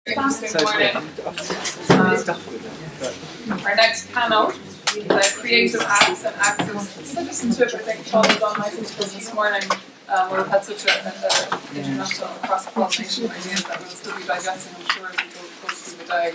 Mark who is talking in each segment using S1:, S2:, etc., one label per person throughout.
S1: Fantastic morning. Our next panel, Creative Acts and Acts of Citizenship, I think follows on nicely to this morning, where we've had such an international cross-pollination of ideas that we'll still be digesting, I'm sure, as we go through the day.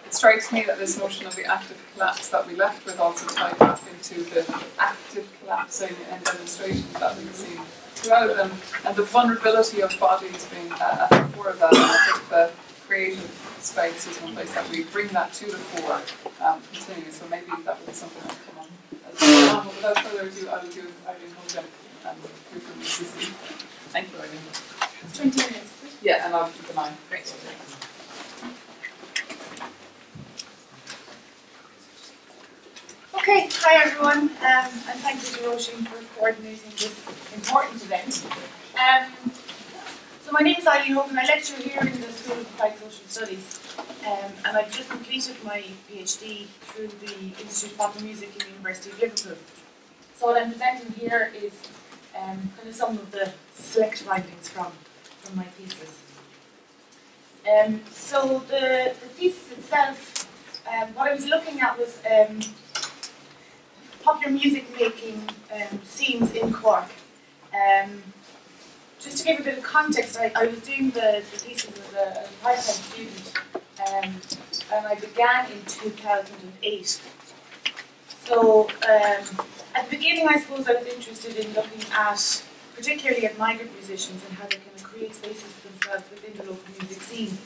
S1: It strikes me that this notion of the active collapse that we left with also ties back into the active collapsing and demonstrations that we've seen throughout them, and the vulnerability of bodies being at the core of that. And I think the creative space is one place that we bring that to the fore, continue. So maybe that will be something that will come on as well. Without further ado, I will do Eileen Hogan and hear from you. Thank you, Eileen.
S2: It's 20 minutes.
S1: Yeah, and I'll keep an eye.
S2: Great. Okay, hi everyone, and thank you to Roisin for coordinating this important event. So my name is Eileen Hogan. I lecture here in the School of Applied Social Studies, and I've just completed my PhD through the Institute of Popular Music in the University of Liverpool. So what I'm presenting here is kind of some of the select findings from my thesis. So the thesis itself, what I was looking at was popular music making scenes in Cork. Just to give a bit of context, I was doing the thesis as a part-time student, and I began in 2008. So at the beginning, I suppose I was interested in looking at, particularly at migrant musicians and how they can create spaces for themselves within the local music scene.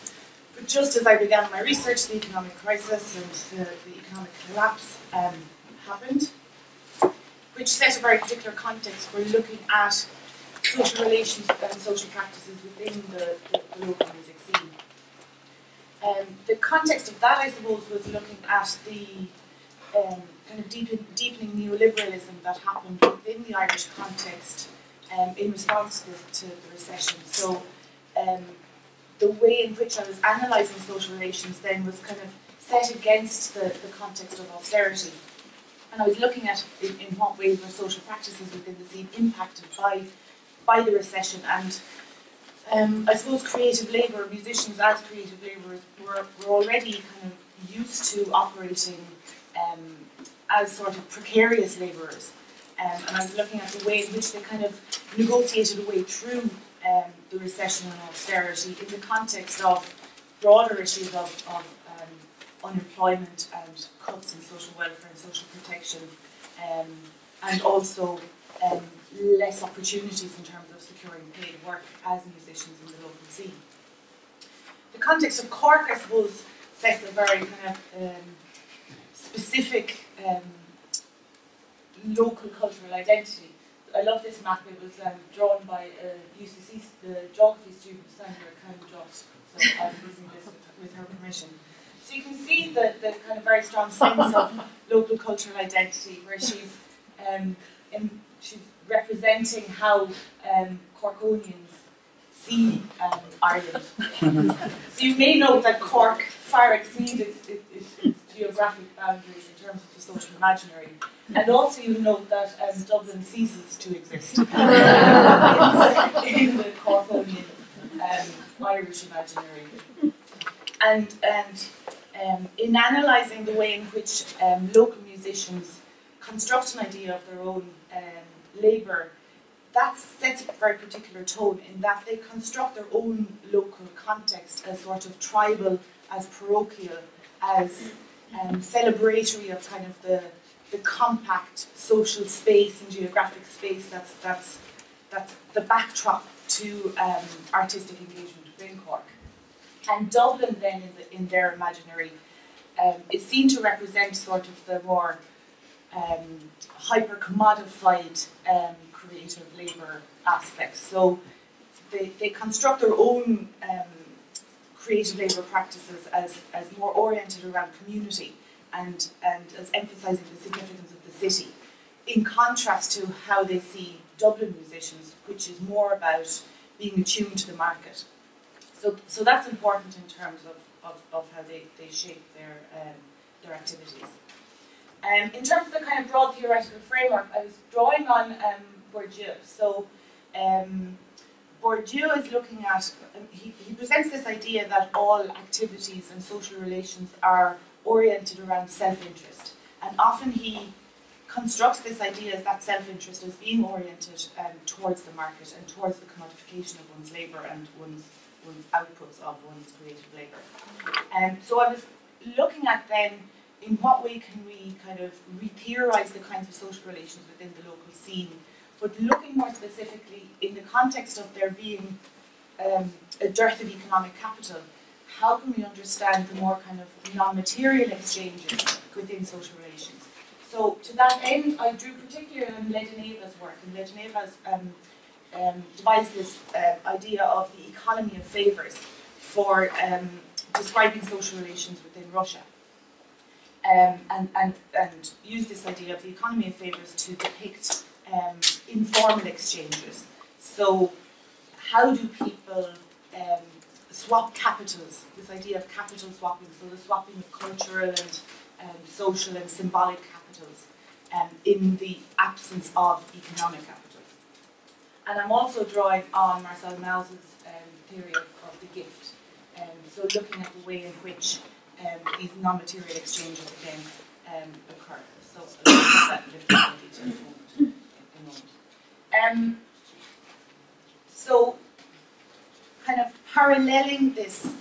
S2: But just as I began my research, the economic crisis and the economic collapse happened, which set a very particular context for looking at social relations and social practices within the local music scene. The context of that, I suppose, was looking at the kind of deepening neoliberalism that happened within the Irish context in response to the recession. So the way in which I was analysing social relations then was kind of set against the context of austerity. And I was looking at in what ways were social practices within the scene impacted by the recession. And I suppose creative labour, musicians as creative labourers, were already kind of used to operating as sort of precarious labourers. And I was looking at the way in which they kind of negotiated a way through the recession and austerity in the context of broader issues of unemployment and cuts in social welfare and social protection, and also less opportunities in terms of securing paid work as musicians in the local scene. The context of Cork, I suppose, sets a very kind of specific local cultural identity. I love this map. It was drawn by UCC, the geography student Sandra Canjot, so I'm using this with her permission. So you can see the kind of very strong sense of local cultural identity, where she's representing how Corkonians see Ireland. So you may know that Cork far exceeds its geographic boundaries in terms of the social imaginary, and also you know that Dublin ceases to exist in the Corkonian Irish imaginary. And in analysing the way in which local musicians construct an idea of their own labour, that sets a very particular tone in that they construct their own local context as sort of tribal, as parochial, as celebratory of kind of the compact social space and geographic space that's the backdrop to artistic engagement within Cork. And Dublin then, in their imaginary, is seen to represent sort of the more hyper-commodified creative labour aspects. So they construct their own creative labour practices as more oriented around community and as emphasising the significance of the city, in contrast to how they see Dublin musicians, which is more about being attuned to the market. So that's important in terms of how they shape their activities. In terms of the kind of broad theoretical framework, I was drawing on Bourdieu. So Bourdieu is looking at, he presents this idea that all activities and social relations are oriented around self-interest. And often he constructs this idea as that self-interest as being oriented towards the market and towards the commodification of one's labour and one's outputs of one's creative labour. So I was looking at then, in what way can we kind of re-theorise the kinds of social relations within the local scene, but looking more specifically in the context of there being a dearth of economic capital, how can we understand the more kind of non-material exchanges within social relations? So to that end, I drew particularly on Ledeneva's work, and Ledeneva's devised this idea of the economy of favours for describing social relations within Russia. And use this idea of the economy of favours to depict informal exchanges. So how do people swap capitals, this idea of capital swapping, so the swapping of cultural and social and symbolic capitals in the absence of economic capital. And I'm also drawing on Marcel Maus's theory of the gift. So looking at the way in which these non-material exchanges again occur. So I'll look at that in a little more detail in a moment. So kind of paralleling this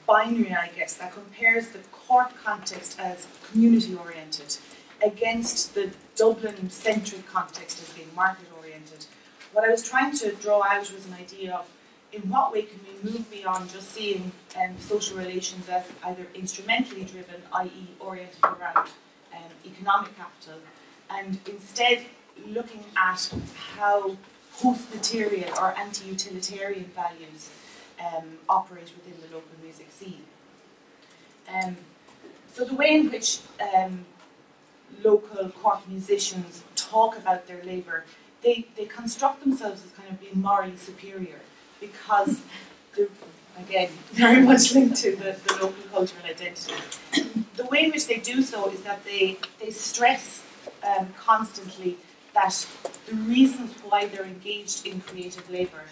S2: binary, I guess, that compares the Cork context as community-oriented against the Dublin-centric context as being market-oriented. What I was trying to draw out was an idea of in what way can we move beyond just seeing social relations as either instrumentally driven, i.e. oriented around economic capital, and instead looking at how post-material or anti-utilitarian values operate within the local music scene. So the way in which local Cork musicians talk about their labour, they construct themselves as kind of being morally superior because they're, again, very much linked to the local cultural identity. The way in which they do so is that they stress constantly that the reasons why they're engaged in creative labour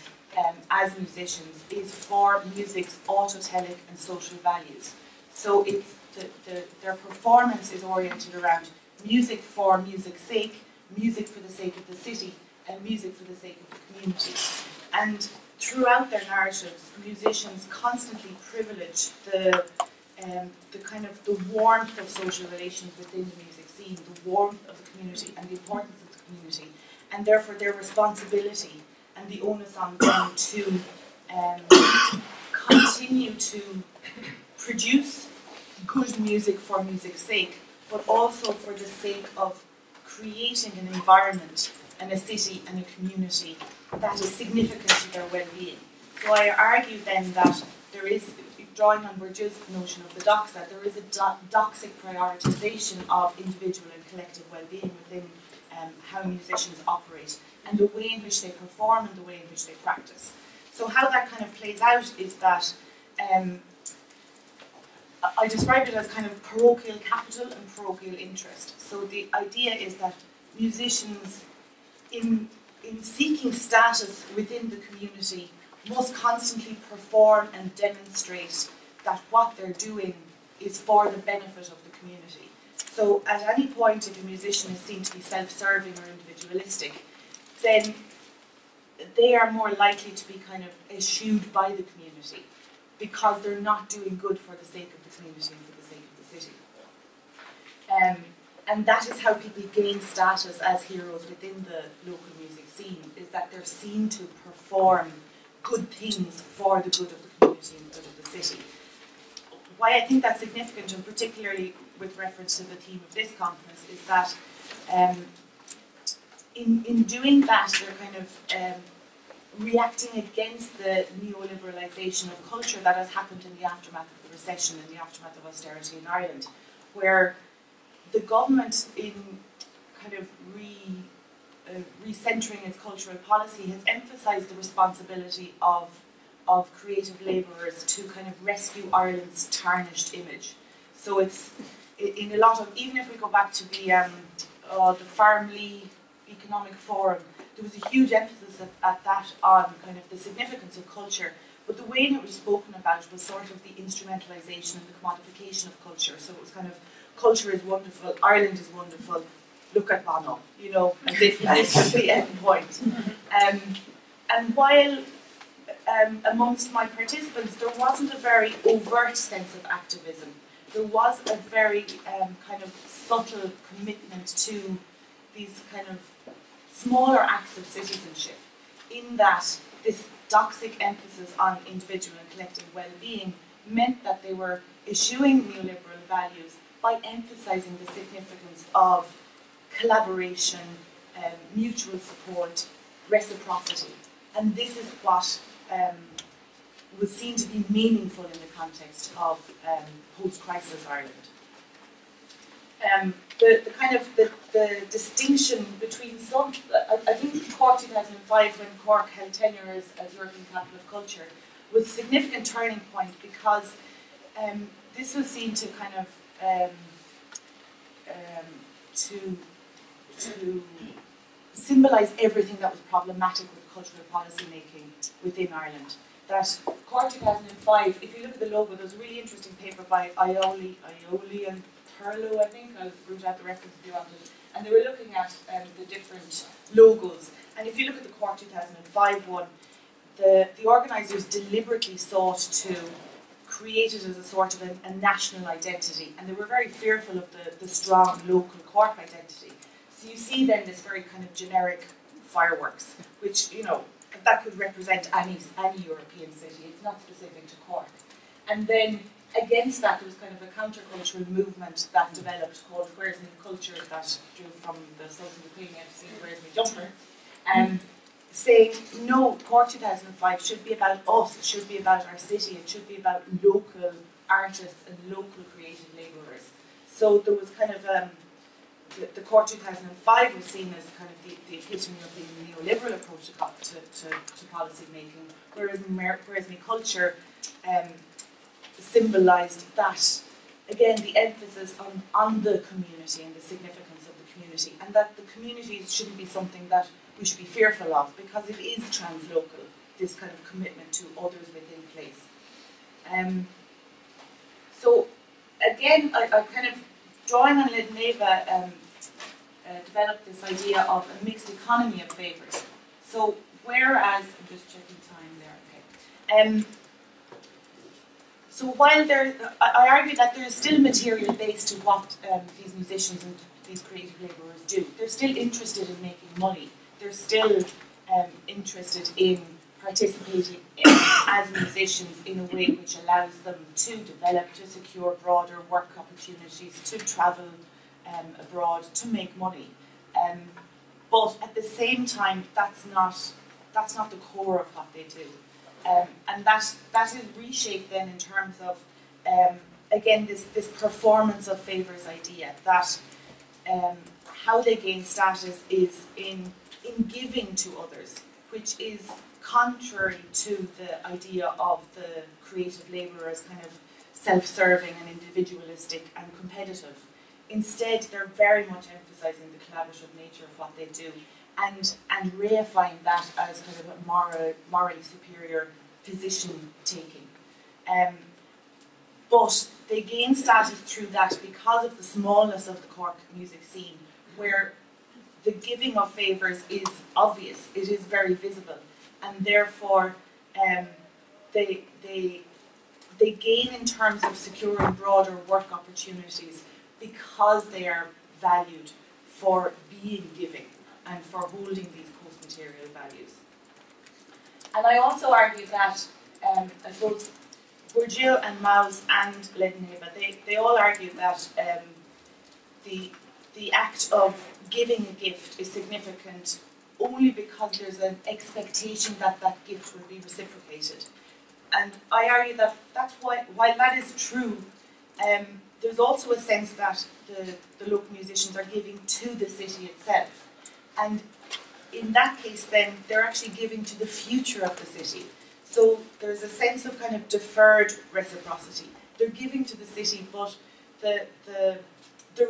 S2: as musicians is for music's autotelic and social values. So it's their performance is oriented around music for music's sake, music for the sake of the city, and music for the sake of the community. And throughout their narratives, musicians constantly privilege the kind of the warmth of social relations within the music scene, the warmth of the community and the importance of the community, and therefore their responsibility and the onus on them to continue to produce good music for music's sake, but also for the sake of creating an environment and a city and a community that is significant to their well-being. So I argue then that there is, drawing on Bourdieu's notion of the doxa, there is a doxic prioritization of individual and collective well-being within how musicians operate, and the way in which they perform and the way in which they practice. So how that kind of plays out is that I described it as kind of parochial capital and parochial interest. So the idea is that musicians, in seeking status within the community, must constantly perform and demonstrate that what they're doing is for the benefit of the community. So at any point, if a musician is seen to be self-serving or individualistic, then they are more likely to be kind of eschewed by the community because they're not doing good for the sake of the community and for the sake of the city. And that is how people gain status as heroes within the local music scene, is that they're seen to perform good things for the good of the community and the good of the city. Why I think that's significant, and particularly with reference to the theme of this conference, is that in doing that, they're kind of reacting against the neoliberalisation of culture that has happened in the aftermath of the recession and the aftermath of austerity in Ireland, where the government, in kind of recentering its cultural policy, has emphasised the responsibility of creative labourers to kind of rescue Ireland's tarnished image. So it's in a lot of, even if we go back to the the Farmley Economic Forum, there was a huge emphasis at that on kind of the significance of culture, but the way it was spoken about was sort of the instrumentalisation and the commodification of culture. So it was kind of, culture is wonderful, Ireland is wonderful, look at Bono, you know, as if this was the end point. And while amongst my participants there wasn't a very overt sense of activism, there was a very kind of subtle commitment to these kind of smaller acts of citizenship, in that this doxic emphasis on individual and collective well-being meant that they were eschewing neoliberal values by emphasising the significance of collaboration, mutual support, reciprocity. And this is what was seen to be meaningful in the context of post-crisis Ireland. The kind of the distinction between some, I think Cork 2005, when Cork held tenure as European Capital of Culture, was a significant turning point, because this was seen to kind of to symbolise everything that was problematic with cultural policy making within Ireland. That Cork 2005, if you look at the logo, there's a really interesting paper by Aioli and Thurlow, I think. I'll root out the reference if you want it. And they were looking at the different logos. And if you look at the Cork 2005 one, the organisers deliberately sought to create it as a sort of a national identity. And they were very fearful of the strong local Cork identity. So you see then this very kind of generic fireworks, which, you know, that could represent any European city. It's not specific to Cork. And then against that, there was kind of a countercultural movement that developed called Where's Me Culture, that drew from the Sultan of the Queen FC, Where's Me Jumper, saying, no, Cork 2005 should be about us, it should be about our city, it should be about local artists and local creative labourers. So there was kind of, the Cork 2005 was seen as kind of the epitome of the neoliberal approach to policy making, whereas Me Culture symbolised that, again, the emphasis on the community and the significance of the community, and that the communities shouldn't be something that we should be fearful of, because it is translocal, this kind of commitment to others within place. So again, I kind of, drawing on Helena, developed this idea of a mixed economy of favours. So whereas, I'm just checking time there, okay. So while I argue that there is still material base to what these musicians and these creative labourers do. They're still interested in making money. They're still interested in participating as musicians in a way which allows them to develop, to secure broader work opportunities, to travel abroad, to make money. But at the same time, that's not the core of what they do. And that is reshaped then in terms of, again, this performance of favours idea, that how they gain status is in giving to others, which is contrary to the idea of the creative labourer as kind of self-serving and individualistic and competitive. Instead, they're very much emphasising the collaborative nature of what they do, and reifying that as kind of a morally superior position taking. But they gain status through that because of the smallness of the Cork music scene, where the giving of favours is obvious, it is very visible, and therefore they gain in terms of securing broader work opportunities because they are valued for being giving and for holding these post-material values. And I also argue that, I suppose, Bourdieu and Maus and Ledenheva, they all argue that the act of giving a gift is significant only because there's an expectation that that gift will be reciprocated. And I argue that that's why, while that is true, there's also a sense that the local musicians are giving to the city itself. And in that case, then, they're actually giving to the future of the city. So there's a sense of kind of deferred reciprocity. They're giving to the city, but the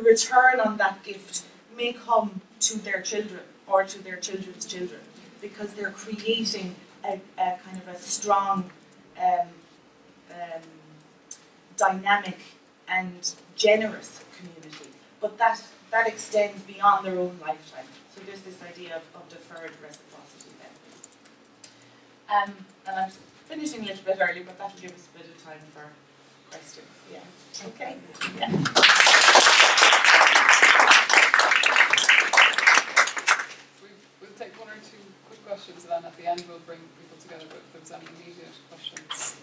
S2: return on that gift may come to their children or to their children's children, because they're creating a kind of a strong, dynamic and generous community. But that extends beyond their own lifetime. So there's this idea of deferred reciprocity there. And I'm finishing a little bit early, but that'll give us a bit of time for questions. Yeah. Okay. Yeah.
S1: We'll take one or two quick questions, and then at the end we'll bring people together. But if there's any immediate questions.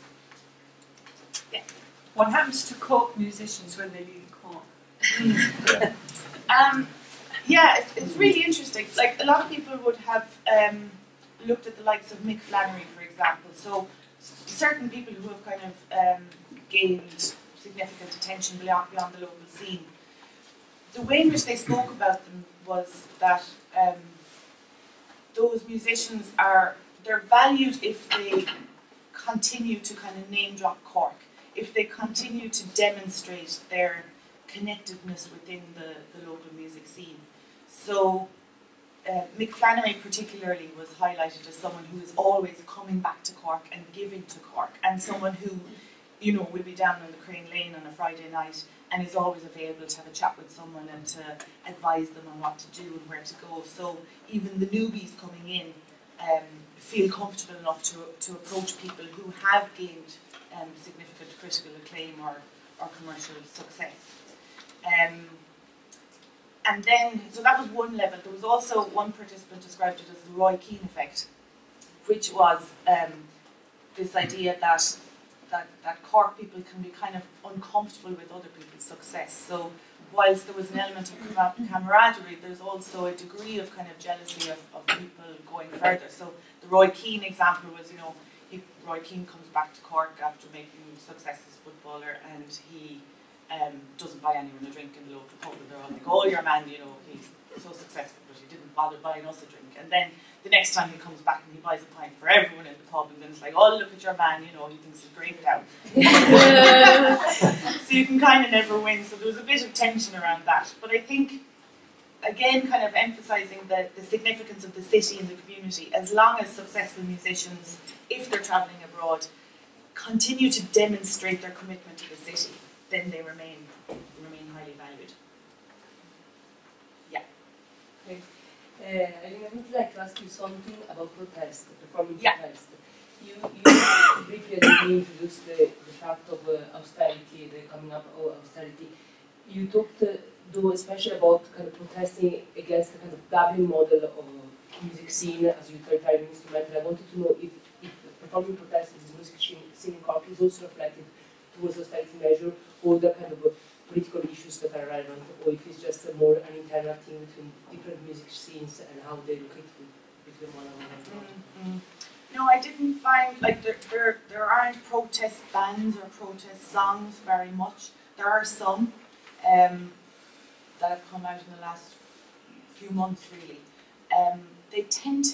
S2: Yeah.
S3: What happens to Cork musicians when they leave Cork?
S2: Yeah, it's really interesting. Like, a lot of people would have looked at the likes of Mick Flannery, for example. So certain people who have kind of gained significant attention beyond the local scene. The way in which they spoke about them was that those musicians they're valued if they continue to kind of name drop Cork, if they continue to demonstrate their connectedness within the local music scene. So Mick Flannery particularly was highlighted as someone who is always coming back to Cork and giving to Cork, and someone who, you know, will be down on the Crane Lane on a Friday night and is always available to have a chat with someone and to advise them on what to do and where to go. So even the newbies coming in feel comfortable enough to approach people who have gained significant critical acclaim or commercial success. And then, so that was one level. There was also one participant described it as the Roy Keane effect, which was this idea that Cork people can be kind of uncomfortable with other people's success. So whilst there was an element of camaraderie, there's also a degree of kind of jealousy of people going further. So the Roy Keane example was, you know, Roy Keane comes back to Cork after making success as a footballer, and he doesn't buy anyone a drink in the local pub, and they're all like, oh, your man, you know, he's so successful, but he didn't bother buying us a drink. And then the next time he comes back and he buys a pint for everyone in the pub, and then it's like, oh, look at your man, you know, he thinks he's great now. So you can kind of never win. So there was a bit of tension around that. But I think, again, kind of emphasising the significance of the city and the community, as long as successful musicians, if they're travelling abroad, continue to demonstrate their commitment to the city, then they remain highly valued. Yeah.
S4: Okay. Eileen, I would like to ask you something about protest, performing protest. You briefly introduced the fact of austerity, the coming up of austerity. You talked, though, especially about kind of protesting against the kind of Dublin model of music scene as utilitarian instrumental. I wanted to know if performing protest in the music scene in Cork is also reflected towards austerity measure, or the kind of political issues that are relevant, or if it's just more an internal thing between different music scenes and how they look at between one another.
S2: No, I didn't find, like, there aren't protest bands or protest songs very much. There are some that have come out in the last few months, really. They tend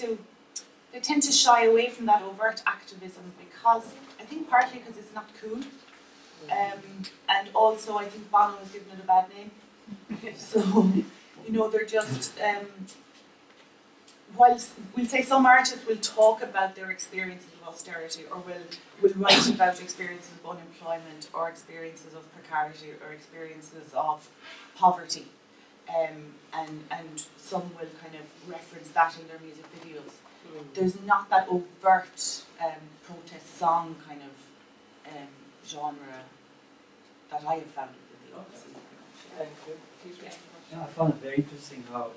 S2: to shy away from that overt activism because, I think partly because it's not cool. And also, I think Bono has given it a bad name. So, you know, they're just, whilst we'll say some artists will talk about their experiences of austerity, or will write about experiences of unemployment, or experiences of precarity, or experiences of poverty, and some will kind of reference that in their music videos. There's not that overt protest song kind of genre that I have found in the local scene.
S4: Thank you.
S5: Yeah, I found it very interesting how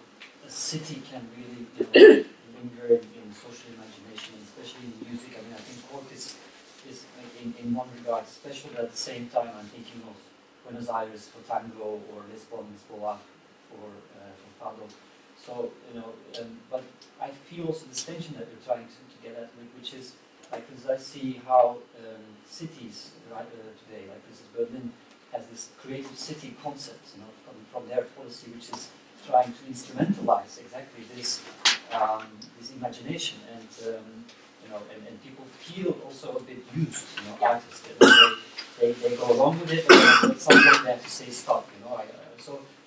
S5: a city can really, you know, linger in social imagination, especially in music. I mean, I think Cork is in one regard special, but at the same time I'm thinking of Buenos Aires for tango, or Lisbon, Lisboa for fado. So, you know, but I feel also this tension that you're trying to get at, which is, like, because I see how cities today, like this is Berlin, has this creative city concept, you know, from their policy, which is trying to instrumentalize exactly this this imagination, and you know, and people feel also a bit used, you know, artists. They go along with it, and at some point they have to say stop, you know.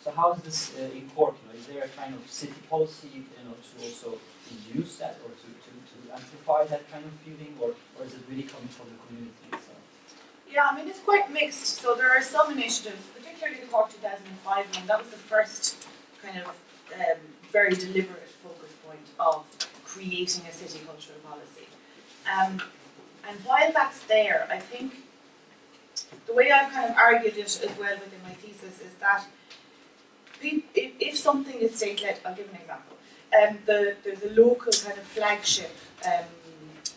S5: So how is this in Cork? Is there a kind of city policy, to also induce that or to amplify that kind of feeling, or is it really coming from the community itself?
S2: Yeah, I mean, it's quite mixed. So there are some initiatives, particularly the Cork 2005 one. That was the first kind of very deliberate focus point of creating a city cultural policy. And while that's there, I think the way I've kind of argued it as well within my thesis is that if something is state-led, I'll give an example. There's a local kind of flagship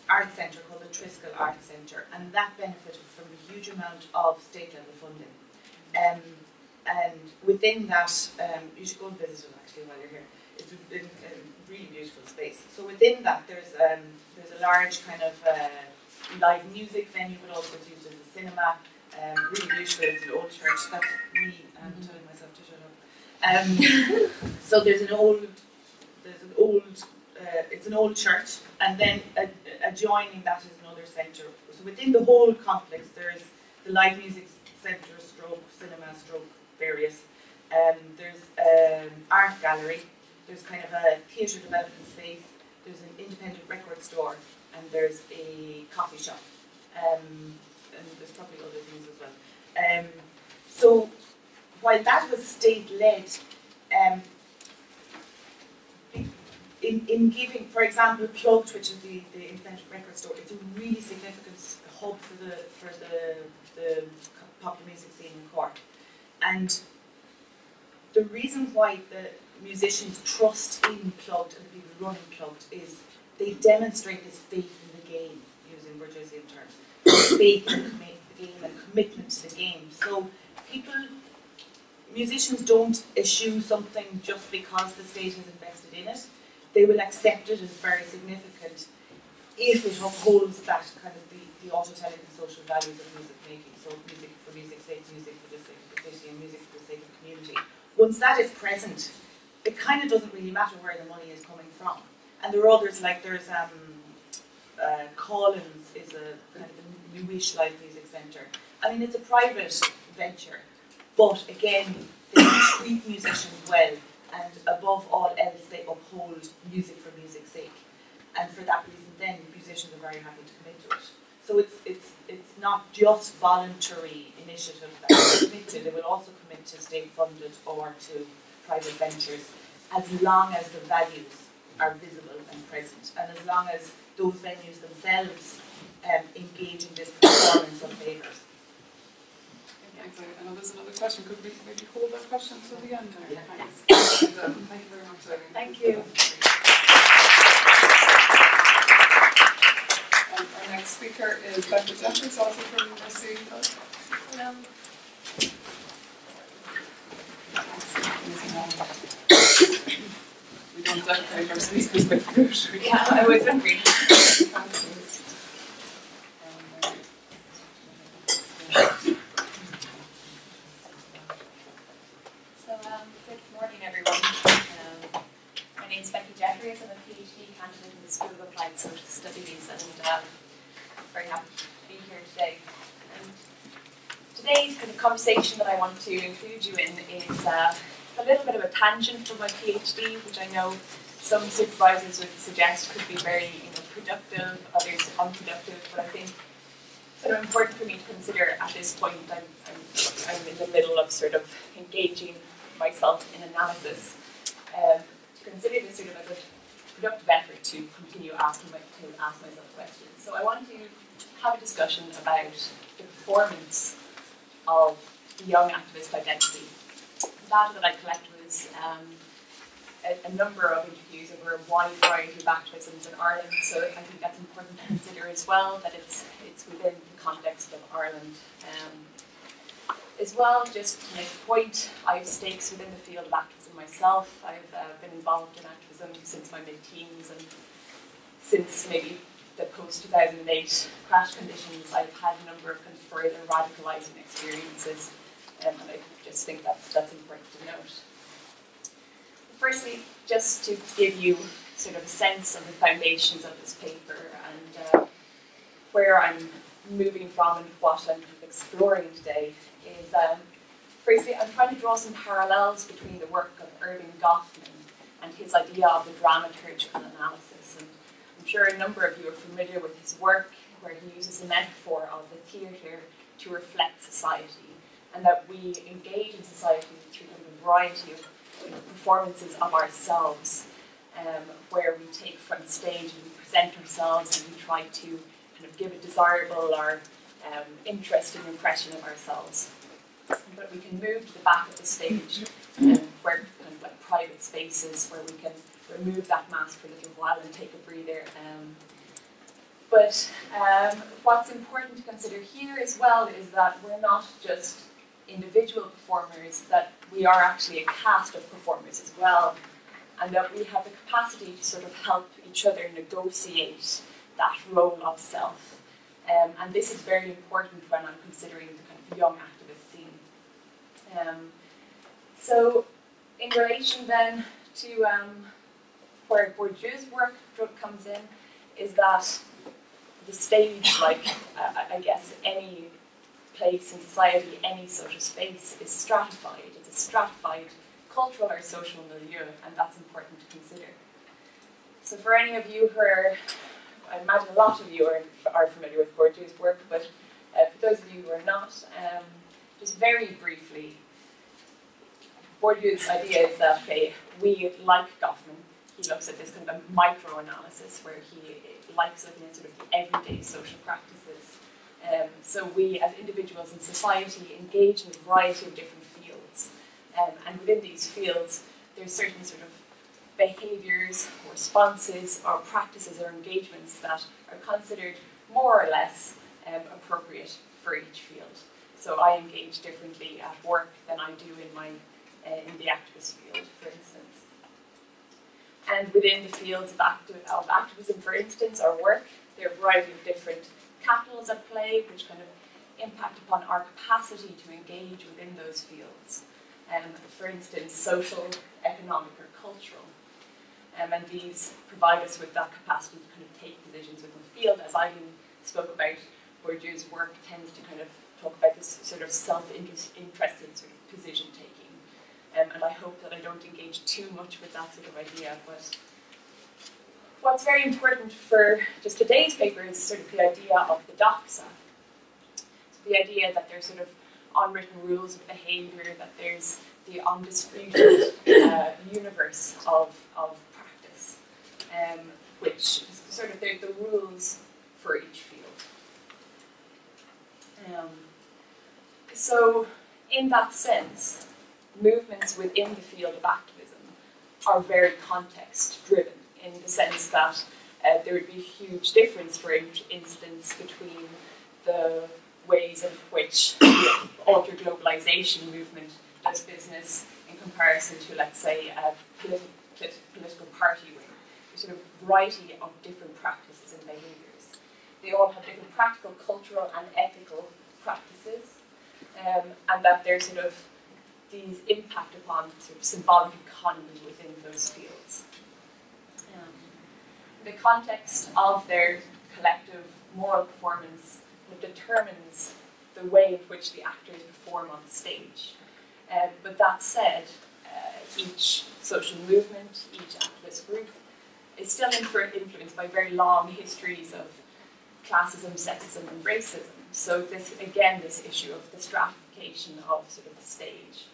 S2: art centre called the Triskel Art Centre, and that benefited from a huge amount of state-level funding. And within that, you should go and visit it actually while you're here. It's a really beautiful space. So within that, there's a large kind of live music venue, but also it's used as a cinema. Really beautiful. It's an old church. That's me. I'm telling myself to shut up. So it's an old church, and then adjoining that is another centre. So within the whole complex, there's the live music centre, stroke cinema, stroke various. There's an art gallery. There's kind of a theatre development space. There's an independent record store, and there's a coffee shop. And there's probably other things as well. So while that was state-led, in giving, for example, Plugged, which is the independent record store, it's a really significant hub for the popular music scene in Cork. And the reason why the musicians trust in Plugged and the people running Plugged is they demonstrate this faith in the game, using Burgessian terms, faith in the game and commitment to the game. So musicians don't eschew something just because the state has invested in it. They will accept it as very significant if it upholds that kind of the autotelic and social values of music making. So music for music's sake, music for the sake of the city, and music for the sake of the community. Once that is present, it kind of doesn't really matter where the money is coming from. And there are others, like there's Collins is a kind of a newish live music centre. I mean, it's a private venture, but again, they treat musicians well, and above all else, they uphold music for music's sake. And for that reason, then musicians are very happy to commit to it. So it's not just voluntary initiatives that they commit to; they will also commit to state-funded or to private ventures, as long as the values are visible and present, and as long as those venues themselves engage in this performance of favours.
S1: Thanks. I know there's another question. Could we maybe hold that question till the end?
S2: Yeah.
S1: Thanks. And, thank you very much, Eileen.
S2: Thank you.
S1: Our next speaker is Becci Jeffers, also from University of We don't decorate our speakers with fruit.
S2: Yeah, I was hungry.
S6: Good morning, everyone. My name is Becci Jeffers. I'm a PhD candidate in the School of Applied Social Studies, and very happy to be here today. And today's kind of conversation that I want to include you in is a little bit of a tangent from my PhD, which I know some supervisors would suggest could be very productive, others unproductive, but I think sort of important for me to consider at this point. I'm in the middle of sort of engaging myself in analysis, to consider this sort of as a productive effort to continue asking myself questions. So I want to have a discussion about the performance of the young activist identity. The data that I collected was a number of interviews over a wide variety of activisms in Ireland, so I think that's important to consider as well, that it's within the context of Ireland. As well, just to make a point, I have stakes within the field of activism myself. I've been involved in activism since my mid-teens, and since maybe the post-2008 crash conditions, I've had a number of kind of further radicalising experiences, and I just think that's important to note. Firstly, just to give you sort of a sense of the foundations of this paper and where I'm moving from and what I'm exploring today is firstly, I'm trying to draw some parallels between the work of Erving Goffman and his idea of the dramaturgical analysis. And I'm sure a number of you are familiar with his work, where he uses the metaphor of the theatre to reflect society, and that we engage in society through a variety of performances of ourselves, where we take front stage and we present ourselves and we try to kind of give a desirable or interesting impression of ourselves. But we can move to the back of the stage, where kind of like private spaces where we can remove that mask for a little while and take a breather. But what's important to consider here as well is that we're not just individual performers, that we are actually a cast of performers as well, and that we have the capacity to sort of help each other negotiate that role of self. And this is very important when I'm considering the kind of young activist scene. So in relation then to where Bourdieu's work comes in, is that the stage, like I guess any place in society, any social space, is stratified. It's a stratified cultural or social milieu, and that's important to consider. So for any of you who are, I imagine a lot of you are familiar with Bourdieu's work, but for those of you who are not, just very briefly, Bourdieu's idea is that, okay, we, like Goffman, he looks at this kind of a micro-analysis where he likes looking at sort of the everyday social practices. So we, as individuals in society, engage in a variety of different fields. And within these fields, there's certain sort of behaviours, or responses, or practices, or engagements that are considered more or less appropriate for each field. So I engage differently at work than I do in the activist field, for instance. And within the fields of activism, for instance, or work, there are a variety of different capitals at play, which kind of impact upon our capacity to engage within those fields. For instance, social, economic, or cultural. And these provide us with that capacity to kind of take positions within the field. As Eileen spoke about, Bourdieu's work tends to kind of talk about this sort of self-interested sort of position taking. And I hope that I don't engage too much with that sort of idea. But what's very important for just today's paper is sort of the idea of the doxa. So the idea that there's sort of unwritten rules of behaviour, that there's the undisputed universe of practice, which is sort of the rules for each field. So in that sense, movements within the field of activism are very context-driven, in the sense that there would be a huge difference, for instance, between the ways in which the alter-globalization movement does business in comparison to, let's say, a political party wing. There's sort of a variety of different practices and behaviours. They all have different practical, cultural and ethical practices, and that there's sort of these impact upon sort of symbolic economy within those fields. The context of their collective moral performance determines the way in which the actors perform on the stage. But that said, each social movement, each activist group is still influenced by very long histories of classism, sexism and racism. So this, again, this issue of the stratification of sort of the stage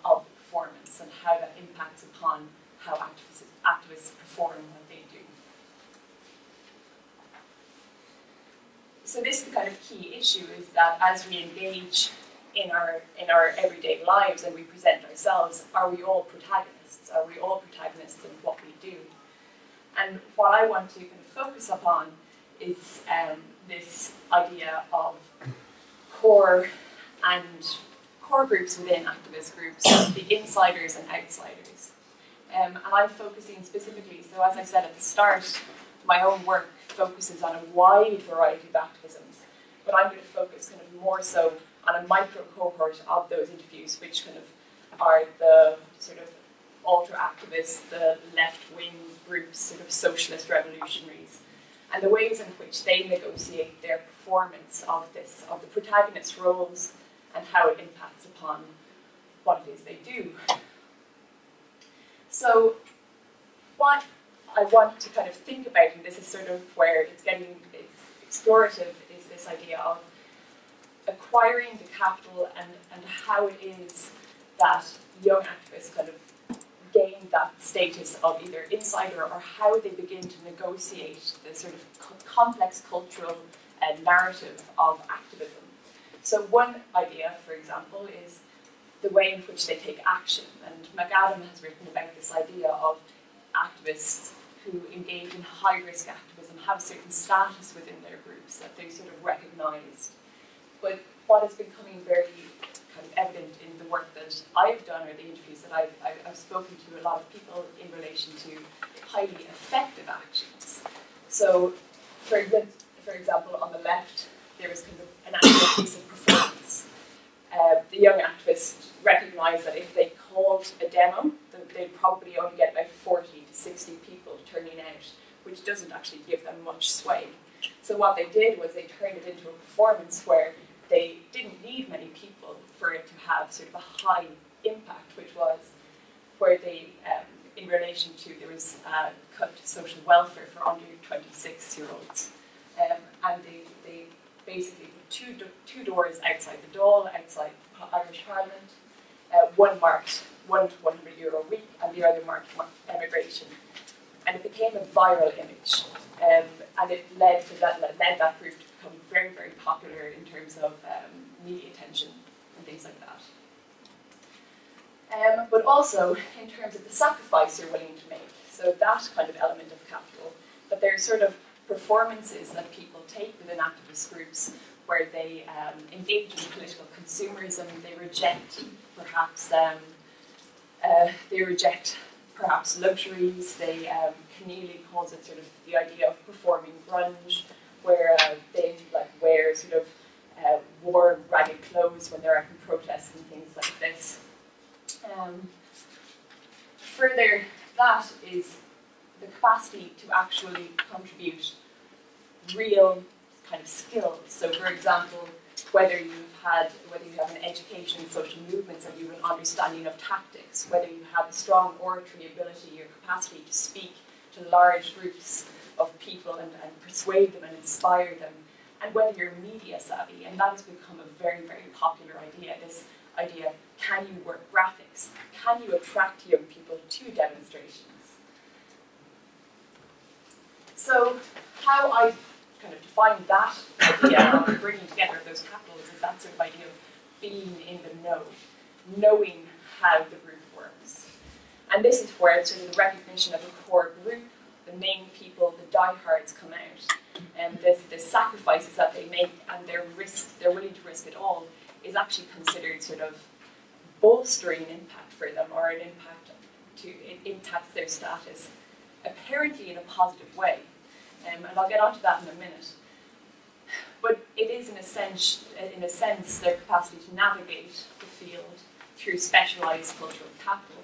S6: of the performance and how that impacts upon how activists perform what they do. So this is the kind of key issue, is that as we engage in our everyday lives and we present ourselves, are we all protagonists? Are we all protagonists in what we do? And what I want to kind of focus upon is this idea of core groups within activist groups, the insiders and outsiders. And I'm focusing specifically, so as I said at the start, my own work focuses on a wide variety of activisms, but I'm going to focus kind of more so on a micro cohort of those interviews, which kind of are the sort of ultra-activists, the left-wing groups, sort of socialist revolutionaries, and the ways in which they negotiate their performance of the protagonist roles and how it impacts upon what it is they do. So what I want to kind of think about, and this is sort of where it's explorative, is this idea of acquiring the capital and how it is that young activists kind of gain that status of either insider, or how they begin to negotiate the sort of complex cultural narrative of activism. So one idea, for example, is the way in which they take action. And McAdam has written about this idea of activists who engage in high-risk activism have certain status within their groups that they sort of recognised. But what is becoming very kind of evident in the work that I've done, or the interviews that I've spoken to a lot of people in relation to highly effective actions. So, for example, on the left, there was kind of an actual piece of performance. The young activists recognised that if they called a demo, they'd probably only get about 40 to 60 people turning out, which doesn't actually give them much sway. So what they did was they turned it into a performance where they didn't need many people for it to have sort of a high impact, which was where they, in relation to, there was a cut to social welfare for under 26-year-olds. And they basically put two doors outside the Dáil, outside Irish Parliament. One marked €1 to €100 a week, and the other marked emigration. And it became a viral image, and it led that group to become very, very popular in terms of media attention and things like that. But also in terms of the sacrifice you're willing to make. So that kind of element of capital, that there are sort of performances that people take within activist groups where they engage in political consumerism, they reject perhaps luxuries. Keneally calls it sort of the idea of performing grunge, where they wear sort of warm, ragged clothes when they're out in protests and things like this. Further, that is the capacity to actually contribute real kind of skills. So, for example, whether you have an education in social movements and you have an understanding of tactics, whether you have a strong oratory ability, your capacity to speak to large groups of people and persuade them and inspire them, and whether you're media savvy. And that has become a very, very popular idea, this idea, can you work graphics? Can you attract young people to demonstrations? So how I kind of define that idea of bringing together those capitals is that sort of idea of being in the know, knowing how the group works. And this is where sort of the recognition of a core group, the main people, the diehards come out. And the sacrifices that they make and they're willing to risk it all is actually considered sort of bolstering impact for them, or an impact it impacts their status, apparently in a positive way. And I'll get onto that in a minute. But it is, in a sense, their capacity to navigate the field through specialised cultural capital.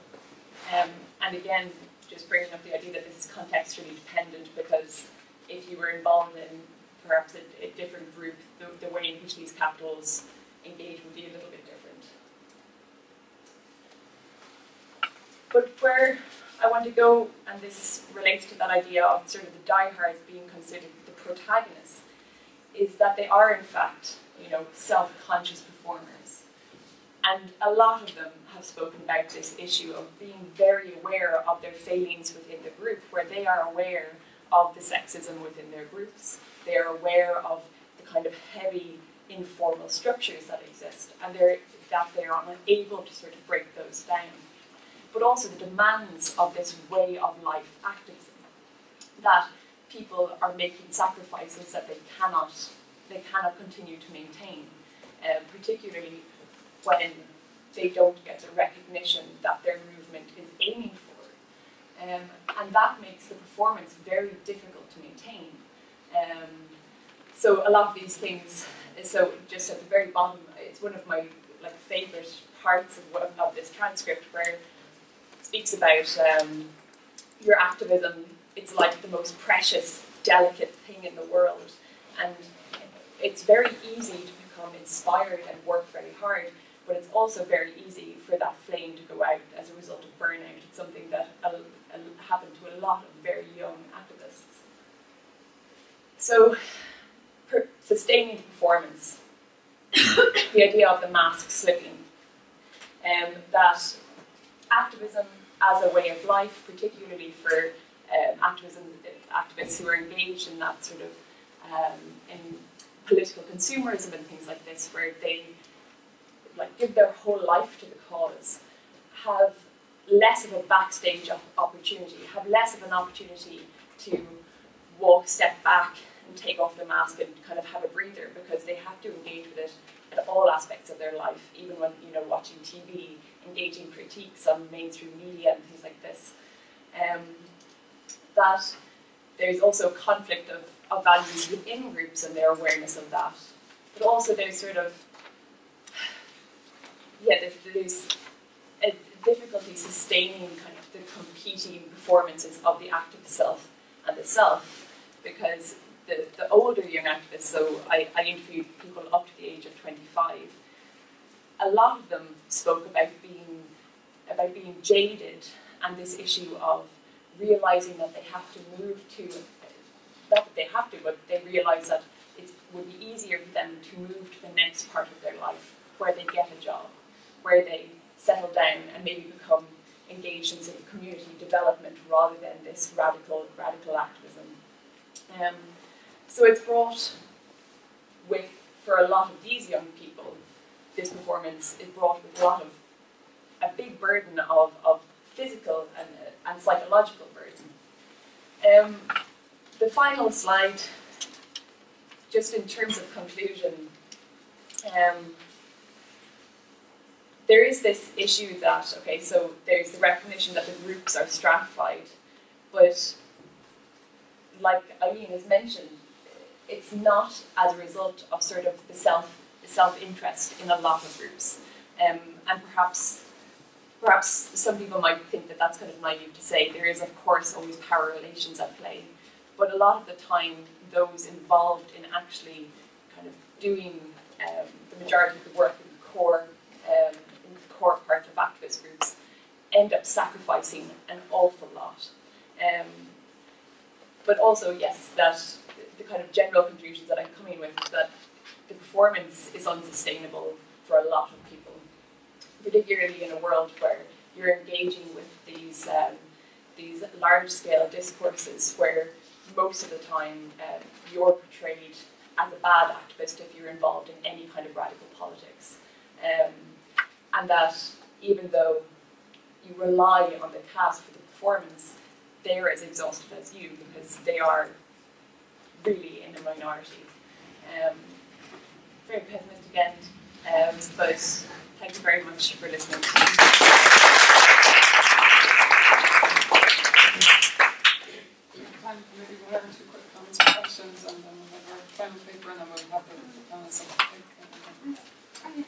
S6: And again, just bringing up the idea that this is contextually dependent, because if you were involved in perhaps a different group, the way in which these capitals engage would be a little bit different. But where I want to go, and this relates to that idea of sort of the diehards being considered the protagonists, is that they are in fact, self-conscious performers. And a lot of them have spoken about this issue of being very aware of their failings within the group, where they are aware of the sexism within their groups. They are aware of the kind of heavy, informal structures that exist, and that they are unable to sort of break those down. But also the demands of this way of life activism, that people are making sacrifices that they cannot continue to maintain, particularly when they don't get the recognition that their movement is aiming for. And that makes the performance very difficult to maintain. So a lot of these things, so just at the very bottom, it's one of my favourite parts of this transcript, where it speaks about your activism. It's like the most precious, delicate thing in the world. And it's very easy to become inspired and work very hard, but it's also very easy for that flame to go out as a result of burnout. It's something that happened to a lot of very young activists. So, sustaining performance, the idea of the mask slipping, that activism as a way of life, particularly for activists who are engaged in that sort of in political consumerism and things like this, where they give their whole life to the cause, have less of a backstage opportunity, have less of an opportunity to step back and take off the mask and kind of have a breather, because they have to engage with it at all aspects of their life, even when watching TV, engaging critiques on mainstream media and things like this. That there's also conflict of values within groups and their awareness of that, but also there's sort of there's a difficulty sustaining kind of the competing performances of the activist self and the self, because the older young activists, so I interviewed people up to the age of 25, a lot of them spoke about being jaded, and this issue of realising that they have to move to, not that they have to, but they realise that it would be easier for them to move to the next part of their life, where they get a job, where they settle down and maybe become engaged in sort of community development rather than this radical activism. So it's brought with, for a lot of these young people, this performance is brought with a big burden of physical and psychological burden. The final slide, just in terms of conclusion, there is this issue that, okay, so there's the recognition that the groups are stratified, but like Eileen has mentioned, it's not as a result of sort of the self-interest in a lot of groups. And perhaps some people might think that that's kind of naive to say. There is, of course, always power relations at play, but a lot of the time, those involved in actually kind of doing the majority of the work in the core part of activist groups end up sacrificing an awful lot. But also, yes, that the kind of general conclusions that I'm coming with is that the performance is unsustainable for a lot of people, particularly in a world where you're engaging with these large-scale discourses where most of the time you're portrayed as a bad activist if you're involved in any kind of radical politics. And that even though you rely on the cast for the performance, they're as exhausted as you because they are really in a minority. Very pessimistic end, but thank you very much for listening.
S1: Time for maybe we'll have 2 quick comments or questions, and then we'll have our final paper, and then we'll have the panelists.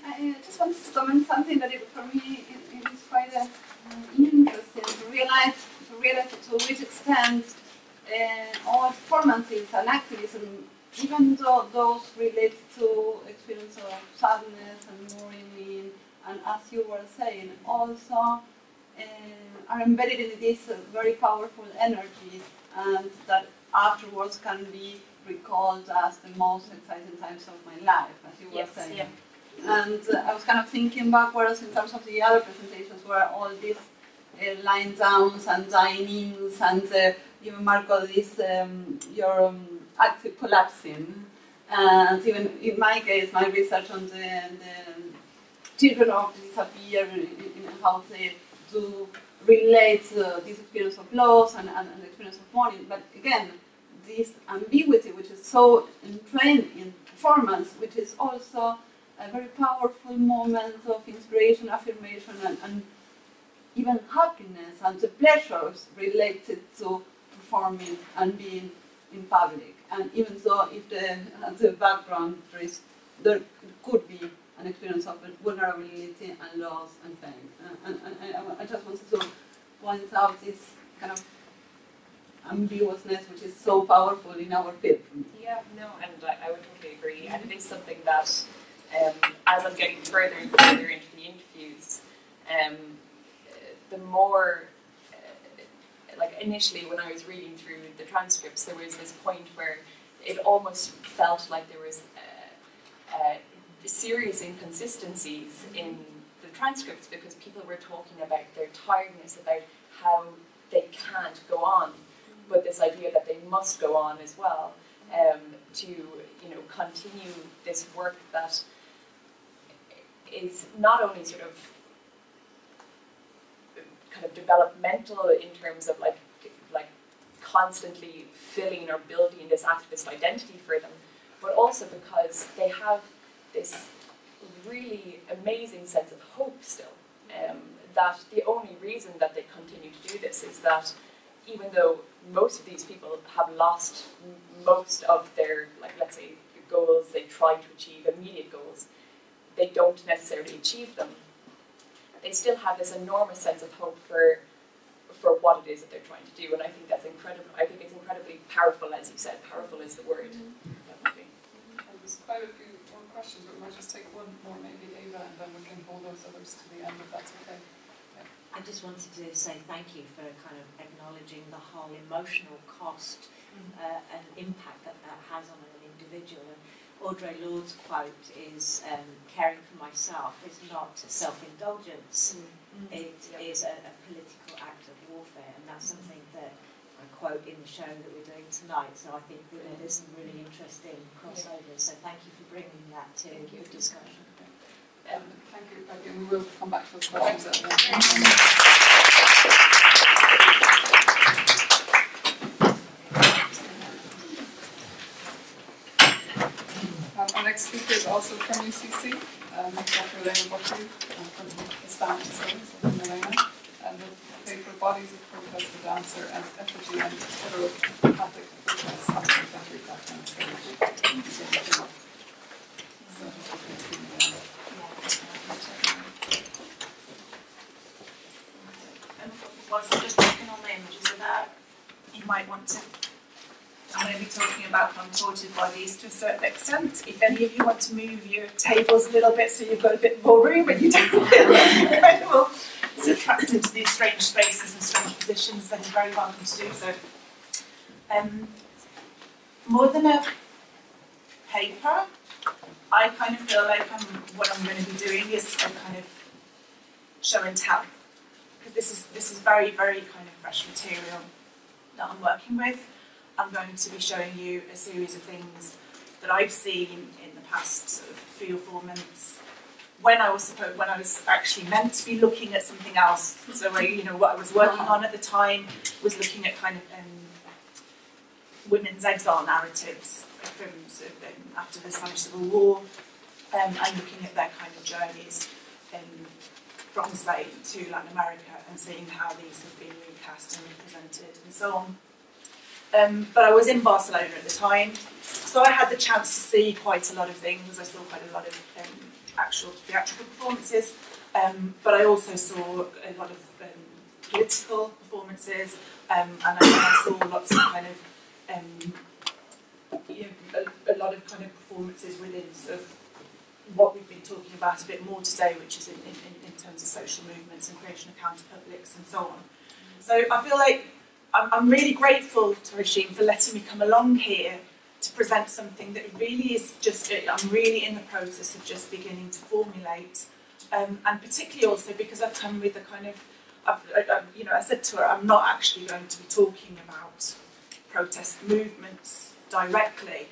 S7: I just wanted to comment something that for me it is quite interesting to realize to which extent all performances and activism, even though those relate to experience of sadness and mourning, and as you were saying, also are embedded in this very powerful energy, and that afterwards can be recalled as the most exciting times of my life, as you were saying. Yeah. And I was kind of thinking backwards in terms of the other presentations where all these lying downs and dinings and even Marco, this your active collapsing. And even in my case, my research on the children of disappear, in how they do relate this experience of loss and the experience of mourning. But again, this ambiguity, which is so entrained in performance, which is also a very powerful moment of inspiration, affirmation, and even happiness and the pleasures related to performing and being in public. And even though if the background there could be an experience of vulnerability and loss and pain. And I just wanted to point out this kind of ambiguousness, which is so powerful in our field.
S6: Yeah, no, and I would totally agree. And it is something that as I'm getting further and further into the interviews, the more, like initially when I was reading through the transcripts, there was this point where it almost felt like there was serious inconsistencies in the transcripts, because people were talking about their tiredness, about how they can't go on, but this idea that they must go on as well, to continue this work that is not only sort of kind of developmental in terms of like constantly filling or building this activist identity for them, but also because they have this really amazing sense of hope still. That the only reason that they continue to do this is that even though most of these people have lost most of their, like, let's say, goals they try to achieve, immediate goals, they don't necessarily achieve them. They still have this enormous sense of hope for what it is that they're trying to do, and I think that's incredible. I think it's incredibly powerful, as you said. Powerful is the word. Definitely.
S1: There's quite a few more questions, but we might just take one more, maybe Ava, and then we can hold those others to the end, if that's okay.
S8: I just wanted to say thank you for kind of acknowledging the whole emotional cost and impact that has on an individual. And Audre Lorde's quote is, caring for myself is not self-indulgence, it is a political act of warfare, and that's something that I quote in the show that we're doing tonight, so I think that there's some really interesting crossovers, so thank you for bringing that to the discussion.
S1: Thank you, Becky, and we will come back to those questions at the end. Our next speaker is also from UCC, Dr. Helena Buffery, from Hispanic Studies, Helena, and the paper Bodies of Protest, the Dancer, and Effigy, and Heteropathic Protests on Contemporary Catalan Stage.
S2: Whilst I'm just looking on the images of that, you might want to. I'm going to be talking about contorted bodies to a certain extent. If any of you want to move your tables a little bit so you've got a bit more room and you don't feel incredible, it's attracted to these strange spaces and strange positions, then you're very welcome to do so. More than a paper, I kind of feel like what I'm going to be doing is a kind of show and tell. Because this is very, very kind of fresh material that I'm working with. I'm going to be showing you a series of things that I've seen in the past sort of 3 or 4 months when I was actually meant to be looking at something else. So what I was working on at the time was looking at kind of women's exile narratives from sort of, after the Spanish Civil War, and looking at their kind of journeys from Spain to Latin America and seeing how these have been recast and represented and so on. But I was in Barcelona at the time, so I had the chance to see quite a lot of things. I saw quite a lot of actual theatrical performances, but I also saw a lot of political performances, and I saw lots of kind of a lot of kind of performances within sort of what we've been talking about a bit more today, which is in terms of social movements and creation of counter-publics and so on. So I feel like I'm really grateful to Roisin for letting me come along here to present something that really is just, I'm really in the process of just beginning to formulate, and particularly also because I've come with a kind of, I said to her, I'm not actually going to be talking about protest movements directly.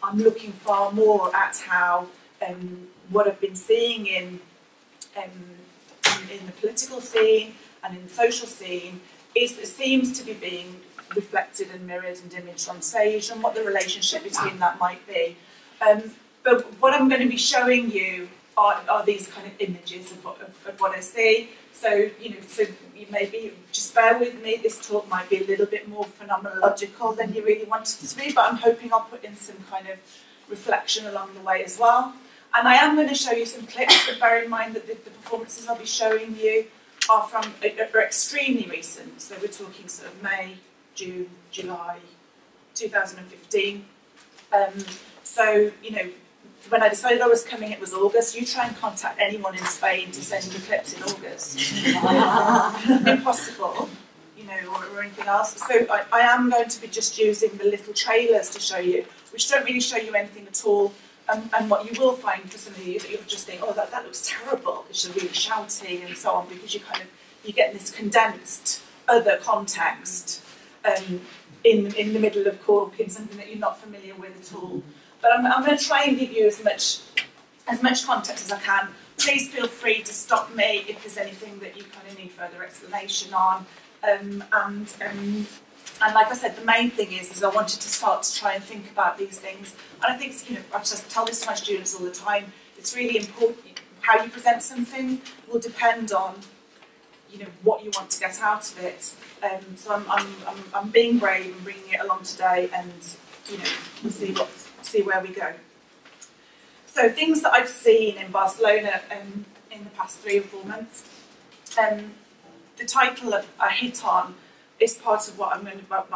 S2: I'm looking far more at how what I've been seeing in the political scene and in the social scene seems to be being reflected and mirrored and imaged on stage, and what the relationship between that might be. But what I'm going to be showing you are these kind of images of what I see. So so you maybe just bear with me. This talk might be a little bit more phenomenological than you really wanted it to be, but I'm hoping I'll put in some kind of reflection along the way as well. And I am going to show you some clips, but bear in mind that the performances I'll be showing you are extremely recent. So we're talking sort of May, June, July 2015. So, when I decided I was coming, it was August. You try and contact anyone in Spain to send you clips in August. Impossible, you know, or anything else. So I am going to be just using the little trailers to show you, which don't really show you anything at all. And what you will find for some of you that you'll just think, oh, that looks terrible, because you're really shouty and so on, because you get this condensed other context in the middle of Cork, in something that you're not familiar with at all. But I'm going to try and give you as much context as I can. Please feel free to stop me if there's anything that you kind of need further explanation on. And like I said, the main thing is I wanted to start to try and think about these things. And I think, you know, I just tell this to my students all the time, it's really important. How you present something will depend on, you know, what you want to get out of it. So I'm being brave and bringing it along today, and, you know, we'll see where we go. So things that I've seen in Barcelona in the past 3 or 4 months. The title that I hit on is part of what I'm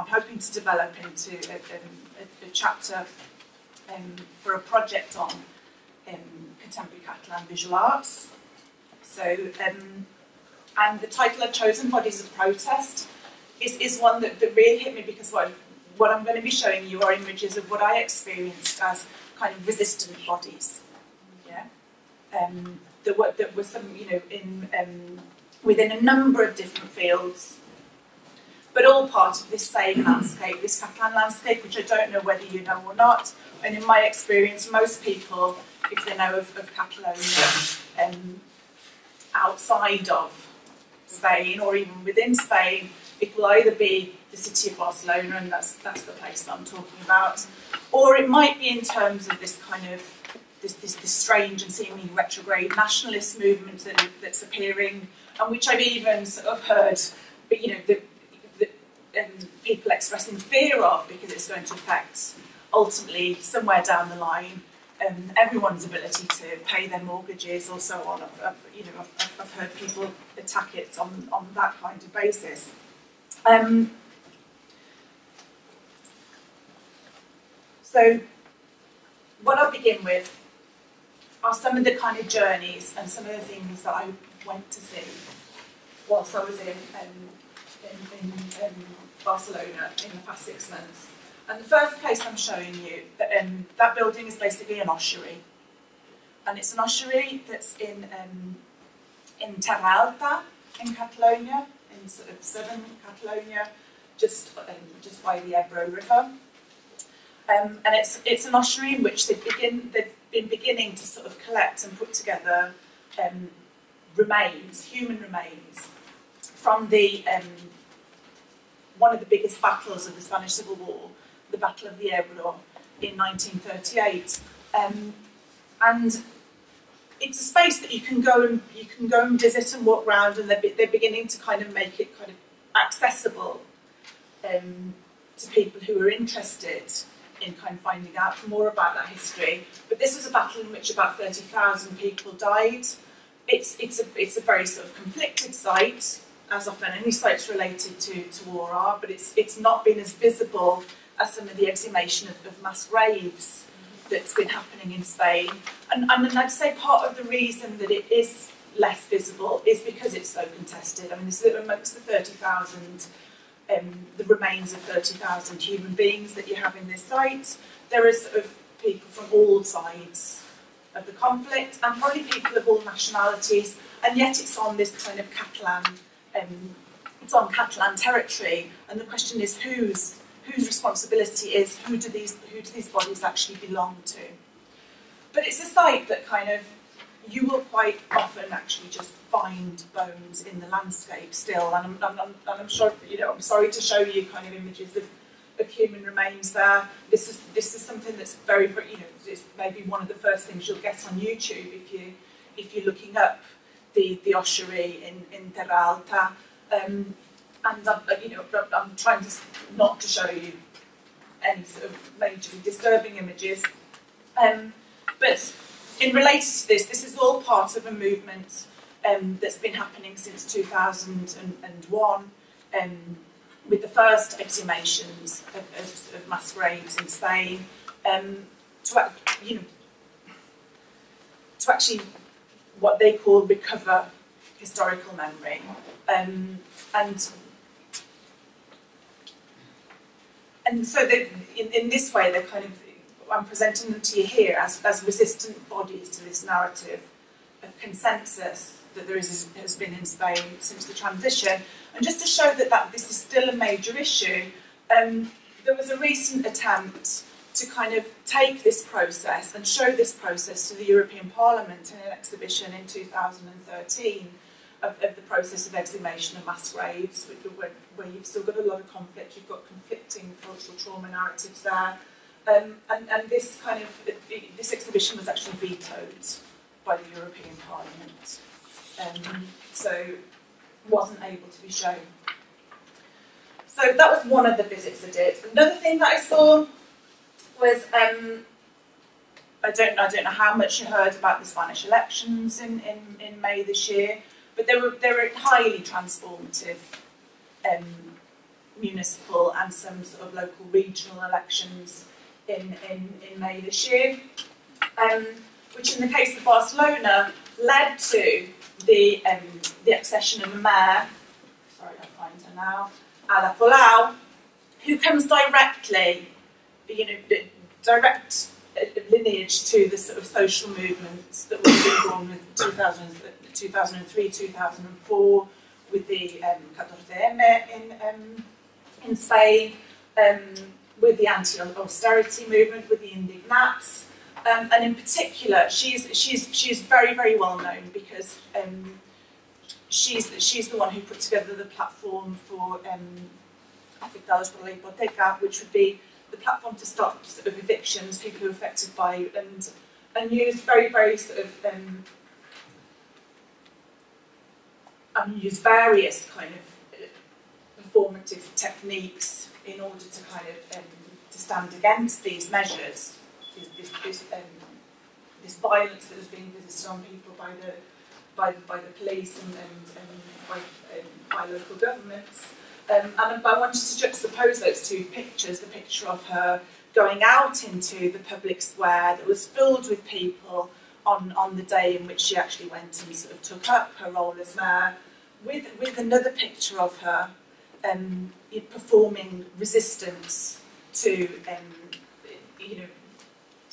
S2: hoping to develop into a chapter for a project on contemporary Catalan visual arts. So, and the title I've chosen, Bodies of Protest, is one that really hit me, because what I'm going to be showing you are images of what I experienced as kind of resistant bodies. Yeah, that were some, you know, in within a number of different fields, but all part of this same landscape, this Catalan landscape, which I don't know whether you know or not. And in my experience, most people, if they know of Catalonia, outside of Spain or even within Spain, it will either be the city of Barcelona, and that's the place that I'm talking about, or it might be in terms of this kind of this strange and seemingly retrograde nationalist movement that's appearing, and which I've even sort of heard, but you know, people expressing fear of, because it's going to affect ultimately somewhere down the line everyone's ability to pay their mortgages or so on. You know, I've heard people attack it on that kind of basis. So what I'll begin with are some of the kind of journeys and some of the things that I went to see whilst I was in Barcelona in the past 6 months. And the first place I'm showing you, that building is basically an ossuary. And it's an ossuary that's in Terra Alta in Catalonia, in sort of southern Catalonia, just by the Ebro River. And it's an ossuary in which they've been beginning to sort of collect and put together remains, human remains, from the one of the biggest battles of the Spanish Civil War, the Battle of the Ebro in 1938. And it's a space that you can go and visit and walk around, and they're beginning to kind of make it kind of accessible to people who are interested in kind of finding out more about that history. But this was a battle in which about 30,000 people died. It's a very sort of conflicted site, as often any sites related to war are, but it's not been as visible as some of the exhumation of mass graves that's been happening in Spain. And I'd say part of the reason that it is less visible is because it's so contested. I mean, this is amongst the 30,000, the remains of 30,000 human beings that you have in this site. There are sort of people from all sides of the conflict, and probably people of all nationalities, and yet it's on this kind of Catalan, it's on Catalan territory, and the question is whose responsibility is, who do these bodies actually belong to? But it's a site that kind of, you will quite often actually just find bones in the landscape still, and I'm sure, you know, I'm sorry to show you kind of images of human remains there. This is something that's very, very, you know, it's maybe one of the first things you'll get on YouTube if you're looking up the ossuary in Terra Alta. And you know, I'm trying not to show you any sort of majorly disturbing images. But in relation to this is all part of a movement that's been happening since 2001, with the first exhumations of mass graves in Spain. You know, actually what they call recover historical memory. And so in this way, they're kind of, I'm presenting them to you here as resistant bodies to this narrative of consensus that has been in Spain since the transition. And just to show that this is still a major issue, there was a recent attempt to kind of take this process and show this process to the European Parliament in an exhibition in 2013 of the process of exhumation of mass graves, where you've still got a lot of conflict, you've got conflicting cultural trauma narratives there. And this kind of, this exhibition was actually vetoed by the European Parliament. So wasn't able to be shown. So that was one of the visits I did. Another thing that I saw was, I don't know how much you heard about the Spanish elections in May this year, but they were highly transformative municipal and some sort of local regional elections in May this year, which in the case of Barcelona led to the accession of a mayor, sorry I'll find her now, Ada Colau, who comes directly, direct lineage to the sort of social movements that were born with 2003, 2004, with the 14M in Spain, with the anti-austerity movement, with the Indignats, and in particular, she's very, very well known because she's the one who put together the platform for Afectados por la Hipoteca, which would be the platform to stop sort of evictions, people who are affected by, and use very, very sort of use various kind of performative techniques in order to kind of to stand against these measures, this violence that is being visited on people by the police and by local governments. And I wanted to juxtapose those two pictures, the picture of her going out into the public square that was filled with people on the day in which she actually went and sort of took up her role as mayor, with another picture of her performing resistance to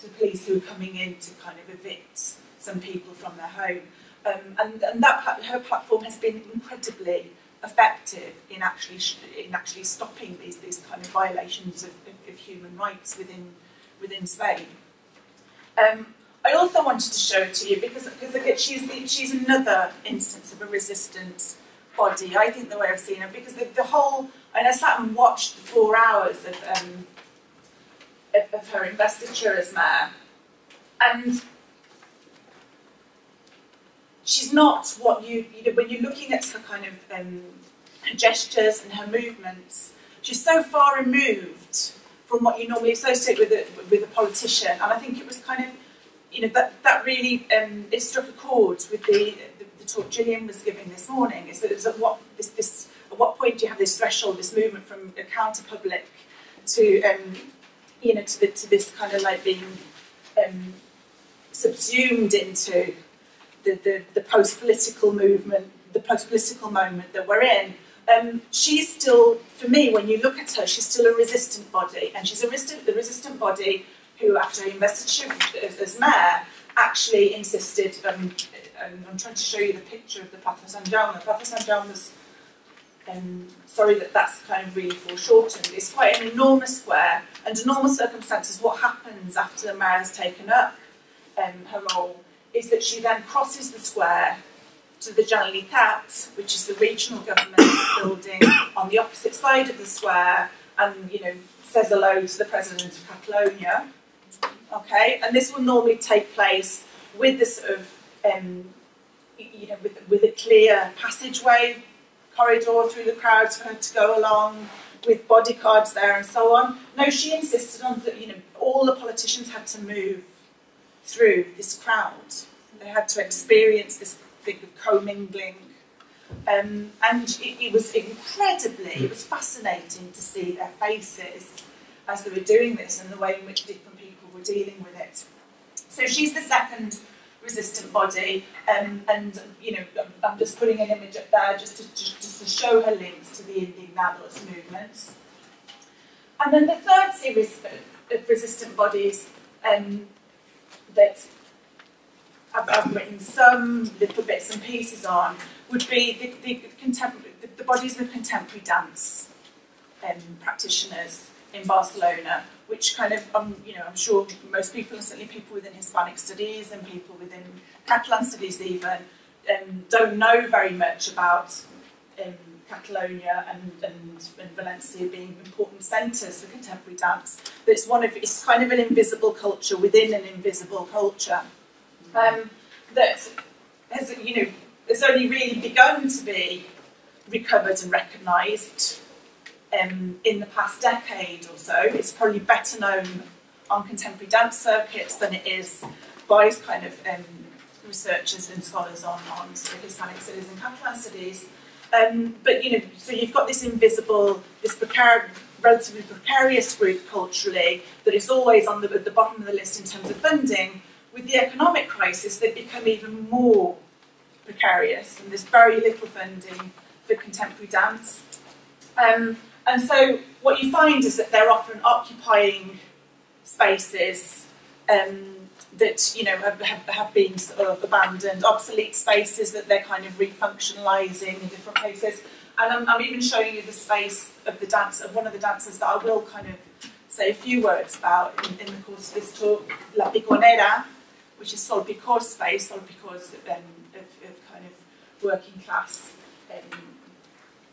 S2: to the police who were coming in to kind of evict some people from their home. And that her platform has been incredibly effective in actually stopping these kind of violations of human rights within Spain. I also wanted to show it to you because again, she's another instance of a resistance body. I think the way I've seen her, because the whole, and I sat and watched the 4 hours of her investiture as mayor, and she's not what when you're looking at her kind of her gestures and her movements, she's so far removed from what you normally associate with a politician, and I think it was kind of that really it struck a chord with the talk Gillian was giving this morning. Is that at what point do you have this threshold, this movement from a counter-public to to this kind of like being subsumed into the post-political movement, the post-political moment that we're in. She's still, for me, when you look at her, she's still a resistant body, and she's the resistant body who, after her investiture as mayor, actually insisted, and I'm trying to show you the picture of the Plaza Sant Jaume. Plaza Sant Jaume's, sorry that's kind of really foreshortened, it's quite an enormous square. Under normal circumstances, what happens after the mayor has taken up her role is that she then crosses the square to the Generalitat, which is the regional government building on the opposite side of the square, and says hello to the president of Catalonia. Okay, and this will normally take place with this sort of with a clear passageway corridor through the crowds for her to go along, with bodyguards there and so on. No, she insisted on that. All the politicians had to move through this crowd. They had to experience this thing of commingling, and it was it was fascinating to see their faces as they were doing this and the way in which different people were dealing with it. So she's the second resistant body, and you know, I'm just putting an image up there just to show her links to the indignados movements. And then the third series of resistant bodies that I've written some little bits and pieces on would be the bodies of contemporary dance practitioners in Barcelona, which kind of, you know, I'm sure most people, and certainly people within Hispanic studies and people within Catalan studies even, don't know very much about Catalonia and Valencia being important centres for contemporary dance. But it's kind of an invisible culture within an invisible culture that has, you know, has only really begun to be recovered and recognised in the past decade or so. It's probably better known on contemporary dance circuits than it is by kind of researchers and scholars on Hispanic studies and Catalan studies. But you know, so you've got this invisible, this relatively precarious group culturally that is always on at the bottom of the list in terms of funding. With the economic crisis, they've become even more precarious, and there's very little funding for contemporary dance. And so what you find is that they're often occupying spaces that, you know, have been sort of abandoned, obsolete spaces that they're kind of refunctionalising in different places. And I'm even showing you the space of the dance, of one of the dances that I will kind of say a few words about in the course of this talk, La Piconera, which is Solpicor's space, Solpicor's of kind of working class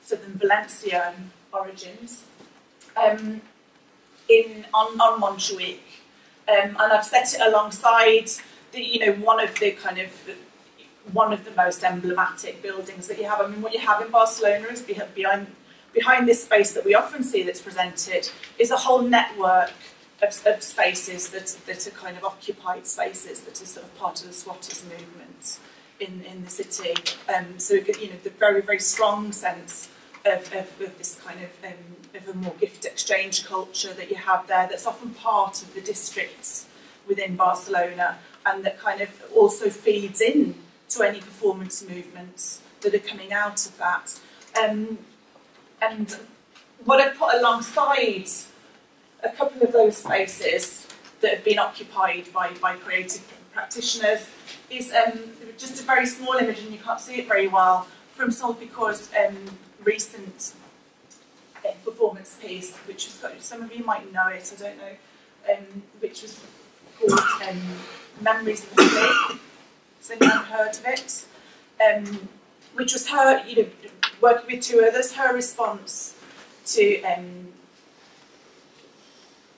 S2: southern Valencian origins, on Montjuic. And I've set it alongside one of the most emblematic buildings that you have. I mean, what you have in Barcelona is behind this space that we often see that's presented is a whole network of spaces that are kind of occupied spaces that are sort of part of the squatters movement in the city. So you know, the very, very strong sense of this kind of a more gift exchange culture that you have there, that's often part of the districts within Barcelona, and that kind of also feeds in to any performance movements that are coming out of that. And what I've put alongside a couple of those spaces that have been occupied by creative practitioners is just a very small image, and you can't see it very well, from Solpicor's recent performance piece, which was, some of you might know it, I don't know, which was called Memories of the Flea. Has anyone heard of it? Which was her, you know, working with two others, her response to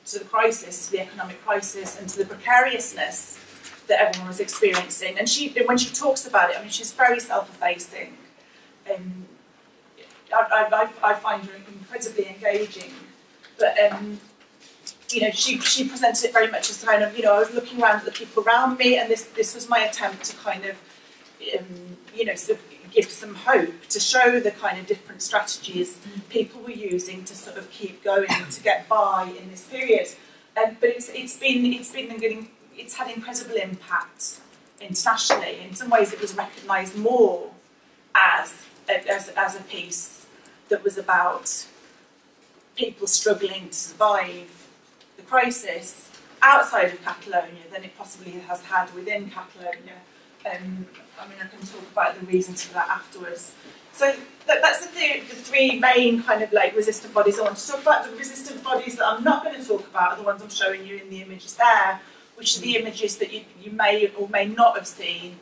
S2: the crisis, to the economic crisis, and to the precariousness that everyone was experiencing. And when she talks about it, I mean, she's very self-effacing. I find her incredibly engaging, but you know, she presented it very much as kind of, you know, I was looking around at the people around me, and this was my attempt to kind of, you know, sort of give some hope, to show the kind of different strategies people were using to sort of keep going, to get by in this period. But it's had incredible impact internationally. In some ways, it was recognised more as a piece that was about people struggling to survive the crisis outside of Catalonia than it possibly has had within Catalonia. I mean, I can talk about the reasons for that afterwards. So that's the three main kind of like resistant bodies I want to talk about. The resistant bodies that I'm not going to talk about are the ones I'm showing you in the images there, which are the images that you may or may not have seen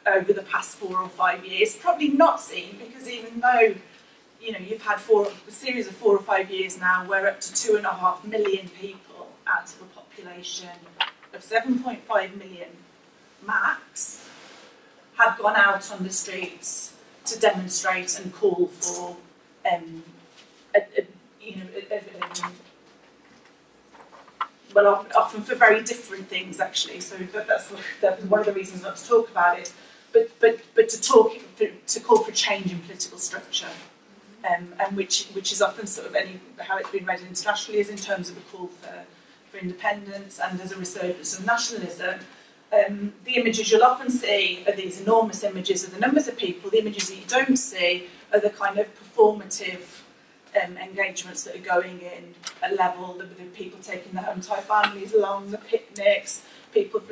S2: over the past 4 or 5 years. Probably not seen, because even though, you know, you've had a series of 4 or 5 years now where up to 2.5 million people out of a population of 7.5 million max have gone out on the streets to demonstrate and call for, well, often for very different things actually. So that's one of the reasons not to talk about it, but to call for change in political structure, and which is often sort of how it's been read internationally is in terms of a call for independence and as a resurgence of nationalism. The images you'll often see are these enormous images of the numbers of people. The images that you don't see are the kind of performative engagements that are going in at level, the people taking their entire families along, the picnics, people of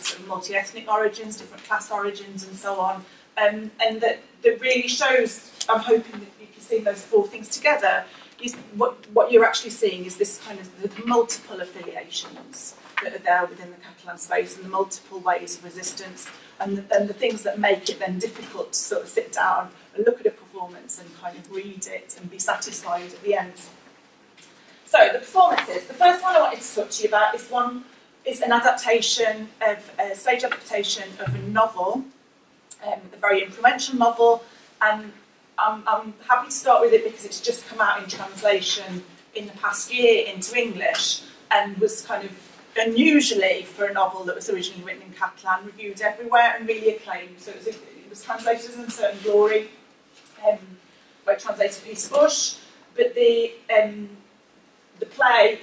S2: sort of multi-ethnic origins, different class origins, and so on. And that really shows, I'm hoping that you can see those four things together, is what you're actually seeing is this kind of the multiple affiliations that are there within the Catalan space and the multiple ways of resistance and the things that make it then difficult to sort of sit down and look at a performance and kind of read it and be satisfied at the end. So the performances. The first one I wanted to talk to you about is an adaptation of a stage adaptation of a novel, a very influential novel, and I'm happy to start with it because it's just come out in translation in the past year into English and was kind of unusually for a novel that was originally written in Catalan, reviewed everywhere and really acclaimed. So it was translated as Uncertain Glory by translator Peter Bush, but the play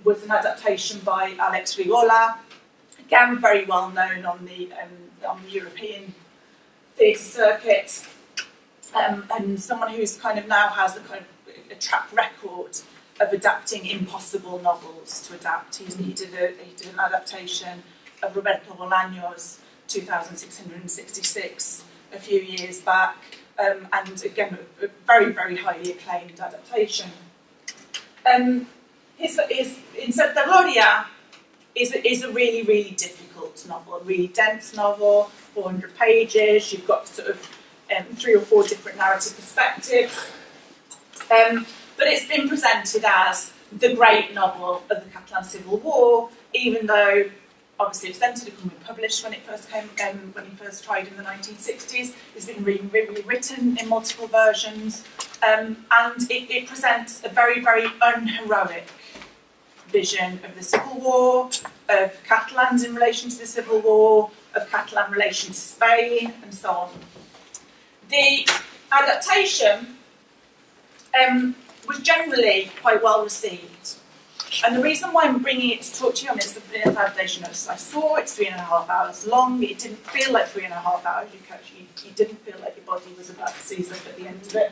S2: was an adaptation by Alex Rigola, again very well known on the European theatre circuit, and someone who's kind of now has a track record of adapting impossible novels to adapt. He did an adaptation of Roberto Bolaño's 2666 a few years back, and again a very, very highly acclaimed adaptation. Untitled Chapter is a really, really difficult novel, a really dense novel, 400 pages. You've got sort of 3 or 4 different narrative perspectives. But it's been presented as the great novel of the Catalan Civil War, even though obviously it's then to become published when it first came, when he first tried in the 1960s. It's been rewritten in multiple versions, and it presents a very, very unheroic vision of the Civil War, of Catalans in relation to the Civil War, of Catalan relation to Spain, and so on. The adaptation was generally quite well received. And the reason why I'm bringing it to talk to you on this adaptation notice, I saw it's 3.5 hours long. It didn't feel like 3.5 hours. You didn't feel like your body was about to seize up at the end of it.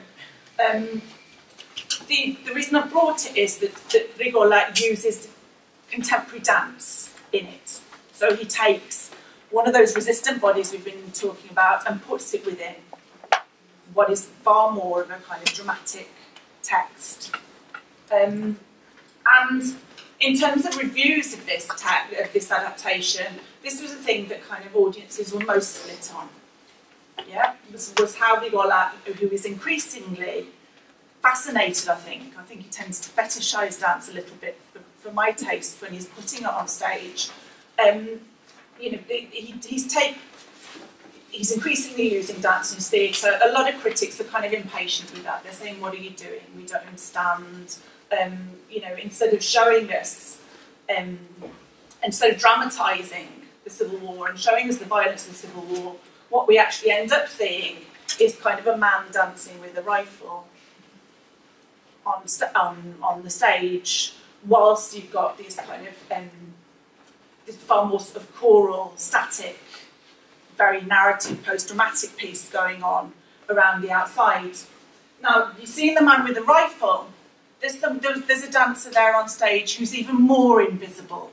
S2: The reason I brought it is that Rigola uses contemporary dance in it. So he takes one of those resistant bodies we've been talking about and puts it within what is far more of a kind of dramatic text. And in terms of reviews of this adaptation, this was a thing that kind of audiences were most split on. Yeah, this was how Rigola, who is increasingly fascinated, I think he tends to fetishise dance a little bit for my taste when he's putting it on stage. He's increasingly using dance in theatre. A lot of critics are kind of impatient with that. They're saying, what are you doing? We don't understand. Instead of showing us, instead of dramatising the Civil War and showing us the violence of the Civil War, what we actually end up seeing is kind of a man dancing with a rifle on the stage, whilst you've got this kind of this far more sort of choral, static, very narrative, post-dramatic piece going on around the outside. Now, you've seen the man with the rifle. There's a dancer there on stage who's even more invisible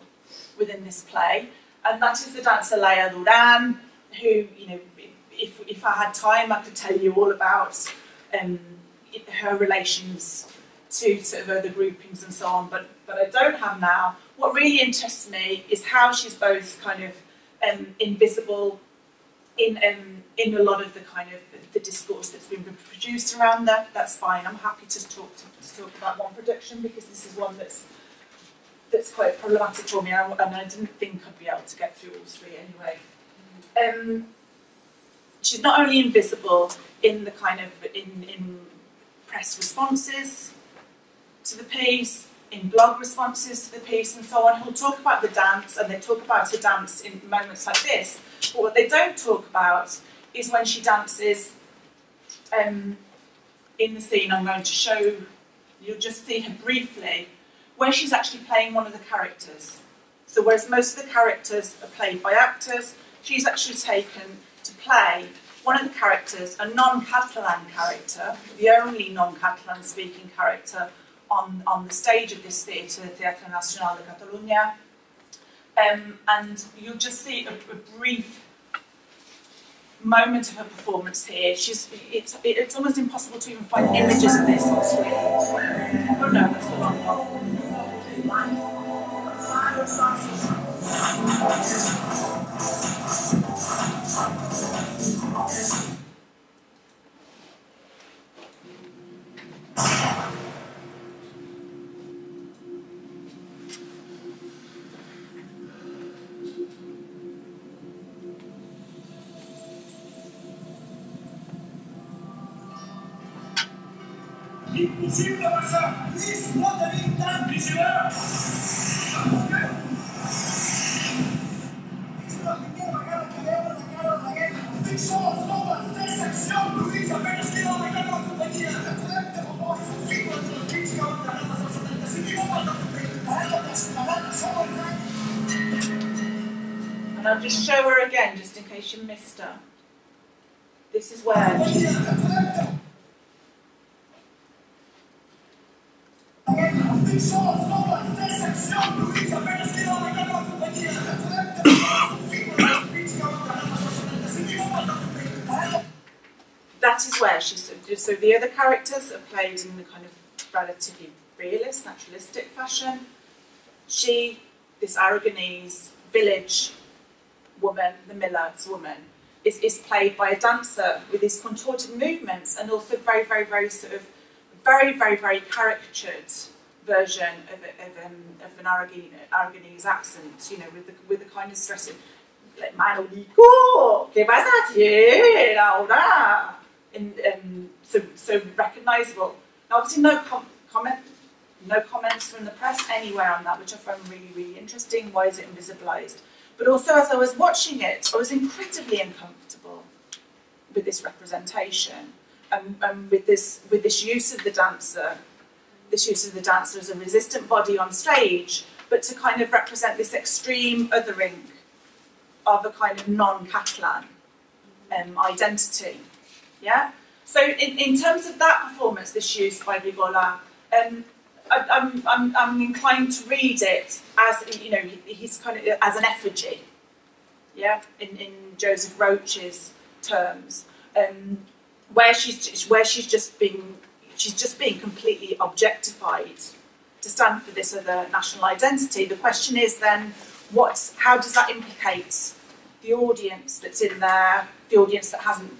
S2: within this play, and that is the dancer Laia Duran, who, if I had time, I could tell you all about her relations to sort of other groupings and so on, but I don't have now. What really interests me is how she's both kind of invisible in a lot of the kind of the discourse that's been produced around that. That's fine. I'm happy to talk about one production because this is one that's quite problematic for me, and I didn't think I'd be able to get through all 3 anyway. She's not only invisible in the kind of in press responses to the piece, in blog responses to the piece, and so on. He'll talk about the dance, and they talk about her dance in moments like this. But what they don't talk about is when she dances in the scene I'm going to show. You'll just see her briefly, where she's actually playing one of the characters.
S9: So whereas most of the characters are played by actors, she's actually taken to play one of the characters, a non-Catalan character, the only non-Catalan speaking character on the stage of this theatre, the Teatre Nacional de Catalunya. And you'll just see a brief moment of her performance here. It's almost impossible to even find images of this on screen. Oh no, that's the wrong one.
S10: Impossible pasar, Luis, no tenim tant vigilar. És la primera vegada que veuen la cara de la guerra. Estic sol, soles, 3 seccions, Luis, apenas queda la cara de la companyia. Recordem que fa poc, fico entre els crits que van tagar des del 75 i bombes de paper. Parem desplegant sol al gran.
S9: And I'll just show her again, just in case you missed her. This is where she's... That is where she's... So the other characters are played in the kind of relatively realist, naturalistic fashion. She, this Aragonese village woman, the miller's woman, is played by a dancer with these contorted movements and also very, very, very sort of very, very, very caricatured version of an Aragonese accent, you know, with the kind of stressing, like Manolico, ¿qué vas a hacer ahora? So recognisable. Now, obviously, no comments from the press anywhere on that, which I found really, really interesting. Why is it invisibilised? But also, as I was watching it, I was incredibly uncomfortable with this representation. With this use of the dancer, as a resistant body on stage, but to kind of represent this extreme othering of a kind of non-Catalan identity. Yeah. So in terms of that performance, this use by Rigola, I'm inclined to read it as, you know, he's kind of as an effigy. Yeah. In Joseph Roach's terms. Where she's just being completely objectified to stand for this other national identity. The question is then, how does that implicate the audience that's in there, the audience that hasn't,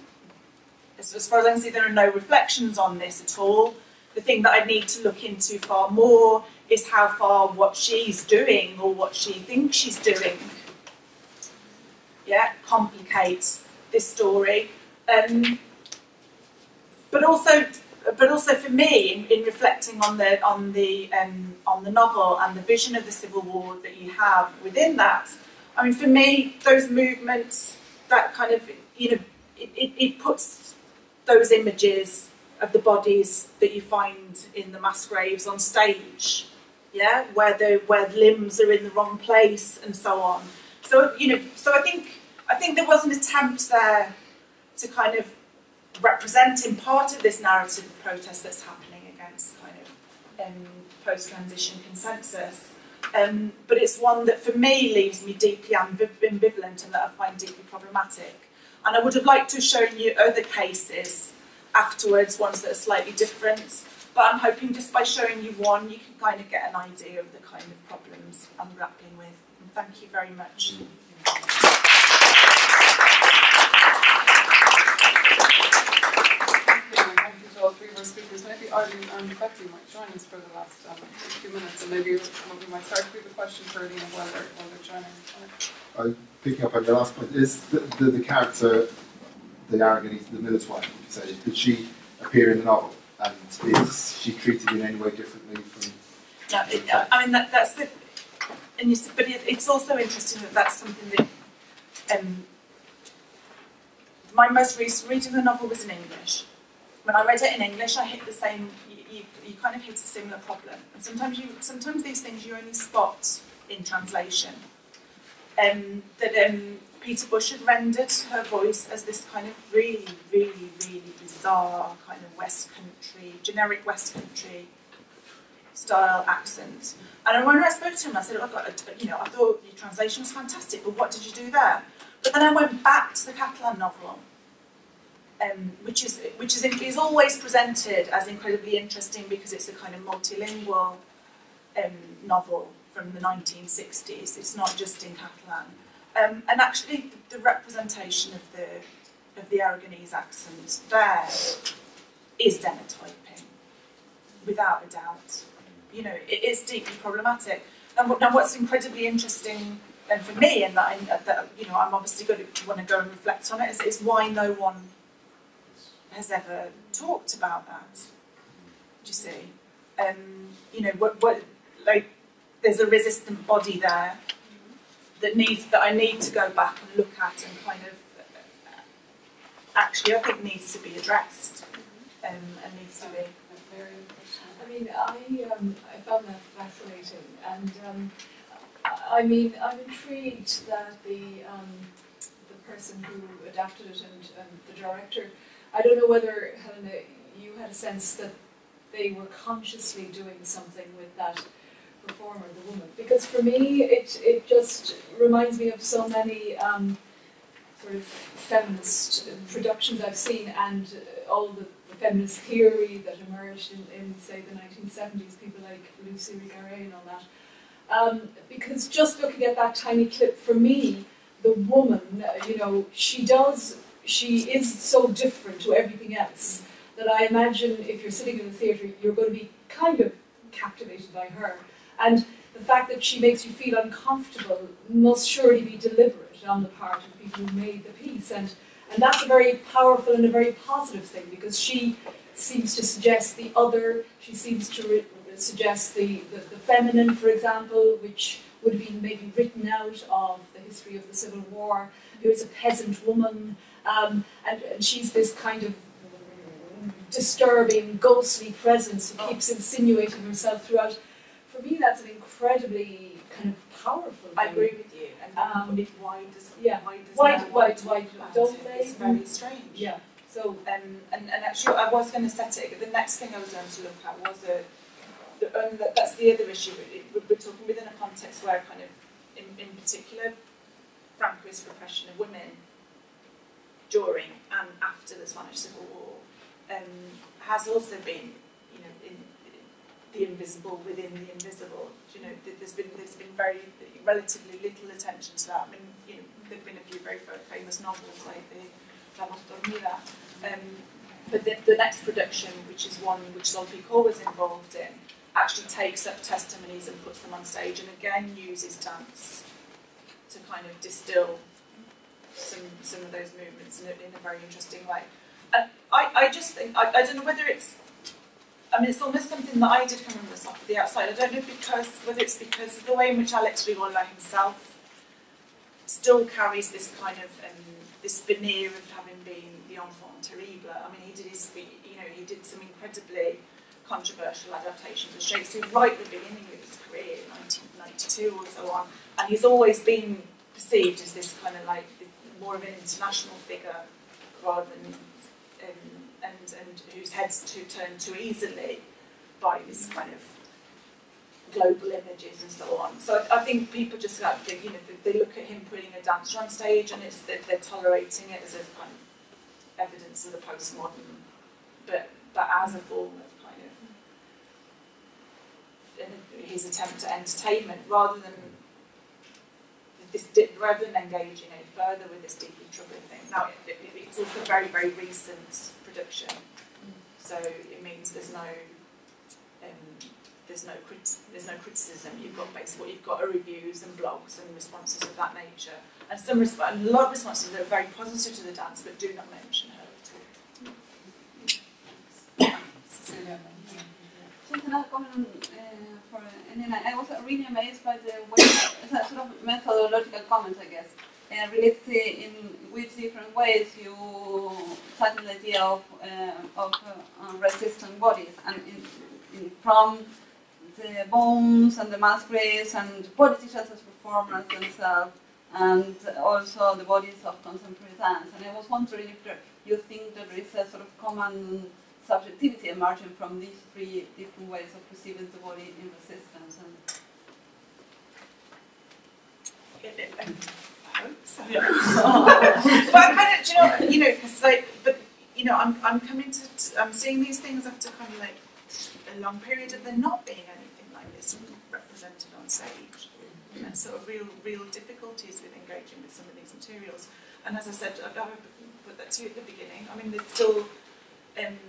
S9: as far as I can see, there are no reflections on this at all. The thing that I need to look into far more is how far what she's doing or what she thinks she's doing, yeah, complicates this story. But also for me, in reflecting on the novel and the vision of the Civil War that you have within that, I mean, for me, those movements, that kind of, you know, it puts those images of the bodies that you find in the mass graves on stage, yeah, where limbs are in the wrong place and so on. So, you know, so I think there was an attempt there to kind of representing part of this narrative of protest that's happening against kind of post-transition consensus. But it's one that for me leaves me deeply ambivalent and that I find deeply problematic. And I would have liked to have shown you other cases afterwards, ones that are slightly different. But I'm hoping just by showing you one, you can kind of get an idea of the kind of problems I'm grappling with. And thank you very much.
S1: All three of our speakers. Maybe Eileen and Becci might join us for the last few minutes, and maybe we might start with a question for Helena while they're joining.
S11: Picking up on your last point, is the character, the Aragonese, the miller's wife, you say, did she appear in the novel, and is she treated in any way differently from?
S9: No, I mean that's the, and you, but it's also interesting that that's something that my most recent reading of the novel was in English. When I read it in English, I hit the same. You kind of hit a similar problem, and sometimes these things you only spot in translation. That Peter Bush had rendered her voice as this kind of really, really, really bizarre kind of West Country, generic West Country style accent. And when I spoke to him, I said, "Oh God, I thought your translation was fantastic, but what did you do there?" But then I went back to the Catalan novel, which is always presented as incredibly interesting because it's a kind of multilingual novel from the 1960s. It's not just in Catalan, and actually the representation of the Aragonese accent there is denotyping, without a doubt. It is deeply problematic. And what's incredibly interesting for me, and that I'm obviously going to want to go and reflect on it, is why no one has ever talked about that. Do you see? There's a resistant body there that I need to go back and look at and kind of actually I think needs to be addressed and needs to be.
S1: Very interesting. I mean, I found that fascinating, and I'm intrigued that the person who adapted it and the director, I don't know whether, Helena, you had a sense that they were consciously doing something with that performer, the woman, because for me it just reminds me of so many sort of feminist productions I've seen, and all the feminist theory that emerged in say the 1970s, people like Lucy Rigaret and all that. Because just looking at that tiny clip, for me, the woman, she is so different to everything else that I imagine if you're sitting in the theatre, you're going to be kind of captivated by her. And the fact that she makes you feel uncomfortable must surely be deliberate on the part of the people who made the piece. And that's a very powerful and a very positive thing, because she seems to suggest the other, she seems to suggest the feminine, for example, which would have been maybe written out of the history of the Civil War. Here's a peasant woman, and she's this kind of disturbing, ghostly presence who keeps insinuating herself throughout. For me, that's an incredibly kind of powerful thing.
S9: I agree with you. And why
S1: don't they?
S9: It's very strange.
S1: Yeah. So
S9: and actually, I was going to set it. The next thing I was going to look at was that's the other issue. We're talking within a context where kind of, in particular, Francoist repression of women during and after the Spanish Civil War has also been, in the invisible within the invisible. There's been very relatively little attention to that. I mean, there've been a few very famous novels like the Dramaturgy, but the next production, which is one which Solpico was involved in, actually takes up testimonies and puts them on stage, and again uses dance to kind of distill some of those movements in a very interesting way. I just think, I don't know whether it's, it's almost something that I did come from the outside. I don't know whether it's because of the way in which Alex Rigola himself still carries this kind of this veneer of having been the enfant terrible. I mean, he did some incredibly controversial adaptations of Shakespeare right at the beginning of his career, 1992 or so on, and he's always been perceived as this kind of like more of an international figure rather than and whose heads to turn too easily by this kind of global images and so on. So I think people just they look at him putting a dancer on stage, and they're tolerating it as a kind of evidence of the postmodern, but as a form of kind of his attempt at entertainment rather than engaging any further with this deeply troubling thing. Now it's also a very, very recent production, so it means there's no criticism. You've got reviews and blogs and responses of that nature, and a lot of responses that are very positive to the dance, but do not mention her at all.
S7: Just another comment for Helena. I was really amazed by the way, it's a sort of methodological comment, I guess, relates to in which different ways you tackle the idea of resistant bodies, and from the bones and the masquerades and politicians as performers themselves, and also the bodies of contemporary dance. And I was wondering if you think that there is a sort of common subjectivity emerging from these three different ways of perceiving the body in resistance. And
S9: I hope so. But I kind of, because but I'm coming to, I'm seeing these things after kind of like a long period of there not being anything like this represented on stage. And sort of real difficulties with engaging with some of these materials. And as I said, I put that to you at the beginning. I mean, there's still, and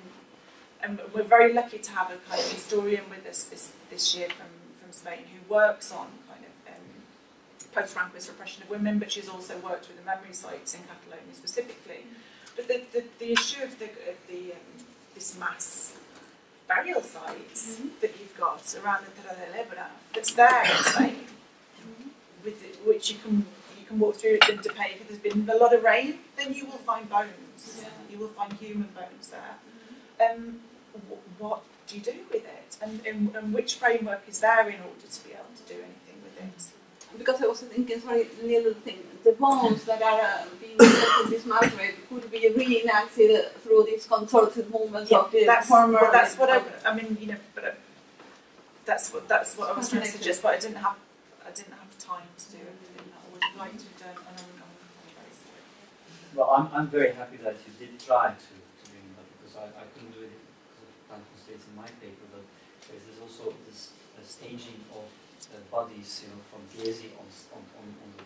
S9: we're very lucky to have a kind of historian with us this year from Spain who works on kind of post-Francoist repression of women, but she's also worked with the memory sites in Catalonia specifically. But the issue of this mass burial sites that you've got around the Terra de l'Ebra, that's there in Spain, which you can walk through and depend. If there's been a lot of rain, then you will find bones. Yeah. You will find human bones there. What do you do with it? And which framework is there in order to be able to do anything with it?
S7: Because I was thinking, sorry, little thing, the bones that are being used in this masquerade could be reenacted through these contorted movements of the performer.
S9: Well, that's what I mean, but that's what I was trying to suggest, but I didn't have time to do everything that I would have liked to have done, and I'm very sorry.
S5: Well, I'm very happy that you did try to bring it up, because I couldn't do it because of time constraints in my paper, but there's also this staging of bodies, from Piesi on the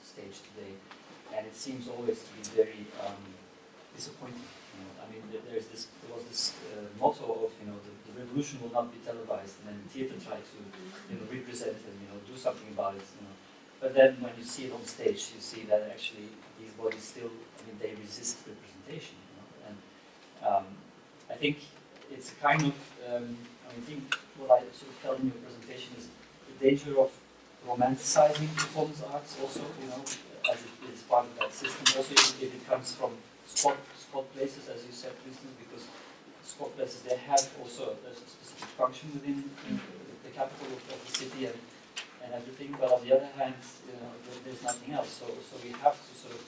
S5: stage today, and it seems always to be very disappointing. I mean, there was this motto of the revolution will not be televised, and then the theatre tried to represent and do something about it. But then when you see it on stage, you see that actually these bodies still, they resist representation. And I think it's a kind of I think what I sort of felt in your presentation is the danger of romanticizing performance arts also, as it is part of that system. Also, if it comes from spot places, as you said, for instance, because spot places, they have also a specific function within the capital of the city and everything, but on the other hand, there's nothing else. So we have to sort of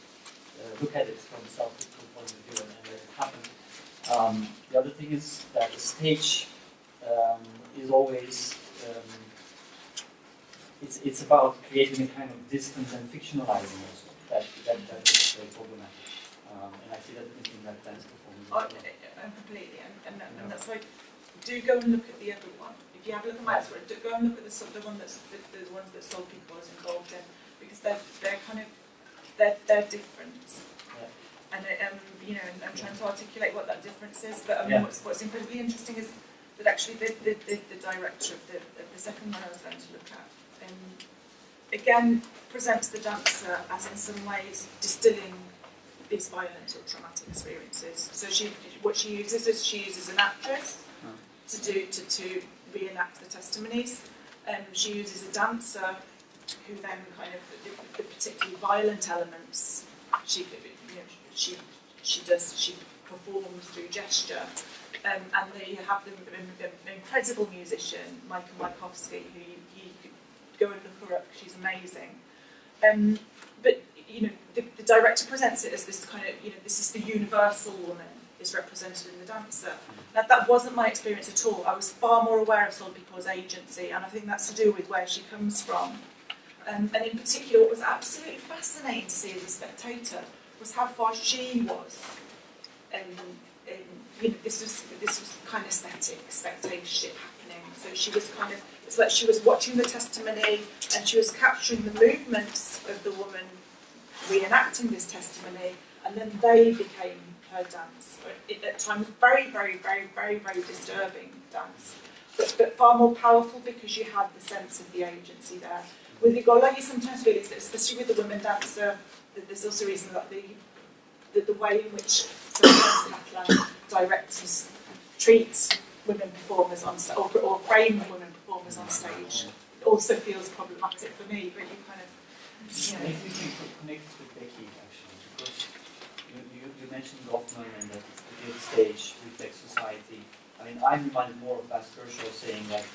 S5: look at it from a self-critical point of view and let it happen. The other thing is that the stage is always it's about creating a kind of distance and fictionalizing also. That is very problematic, and I see that in that dance performance.
S9: Completely, and that's why do go and look at the other one. If you have a look at my work, go and look at the one that's the ones that Solpeco was involved in, because they're different. Yeah. And I'm trying to articulate what that difference is. But what's incredibly interesting is that actually the director of the second one I was going to look at again presents the dancer as in some ways distilling these violent or traumatic experiences. So what she uses an actress to reenact the testimonies. She uses a dancer who then kind of the particularly violent elements she performs through gesture. And there you have the incredible musician Michael Majkowski, who you could go and look her up. She's amazing. But the director presents it as this kind of this is the universal woman is represented in the dancer. Now that wasn't my experience at all. I was far more aware of Solpeco's agency, and I think that's to do with where she comes from. And in particular, what was absolutely fascinating to see as a spectator was how far she was. This was kind of spectatorship happening. So she was kind of, it's like she was watching the testimony and she was capturing the movements of the woman reenacting this testimony, and then they became her dance. At times, very, very, very, very, very disturbing dance, but far more powerful because you had the sense of the agency there. With Igola, you sometimes feel, especially with the women dancer, that there's also a reason that the way in which sometimes Catalan directors treat women performers on stage, or frame women performers on stage, also feels problematic for me. But you kind of,
S5: Maybe we can connect with Becci actually, because you mentioned Goffman and that the stage reflects society. I mean, I'm reminded more of Pascal Kershaw saying that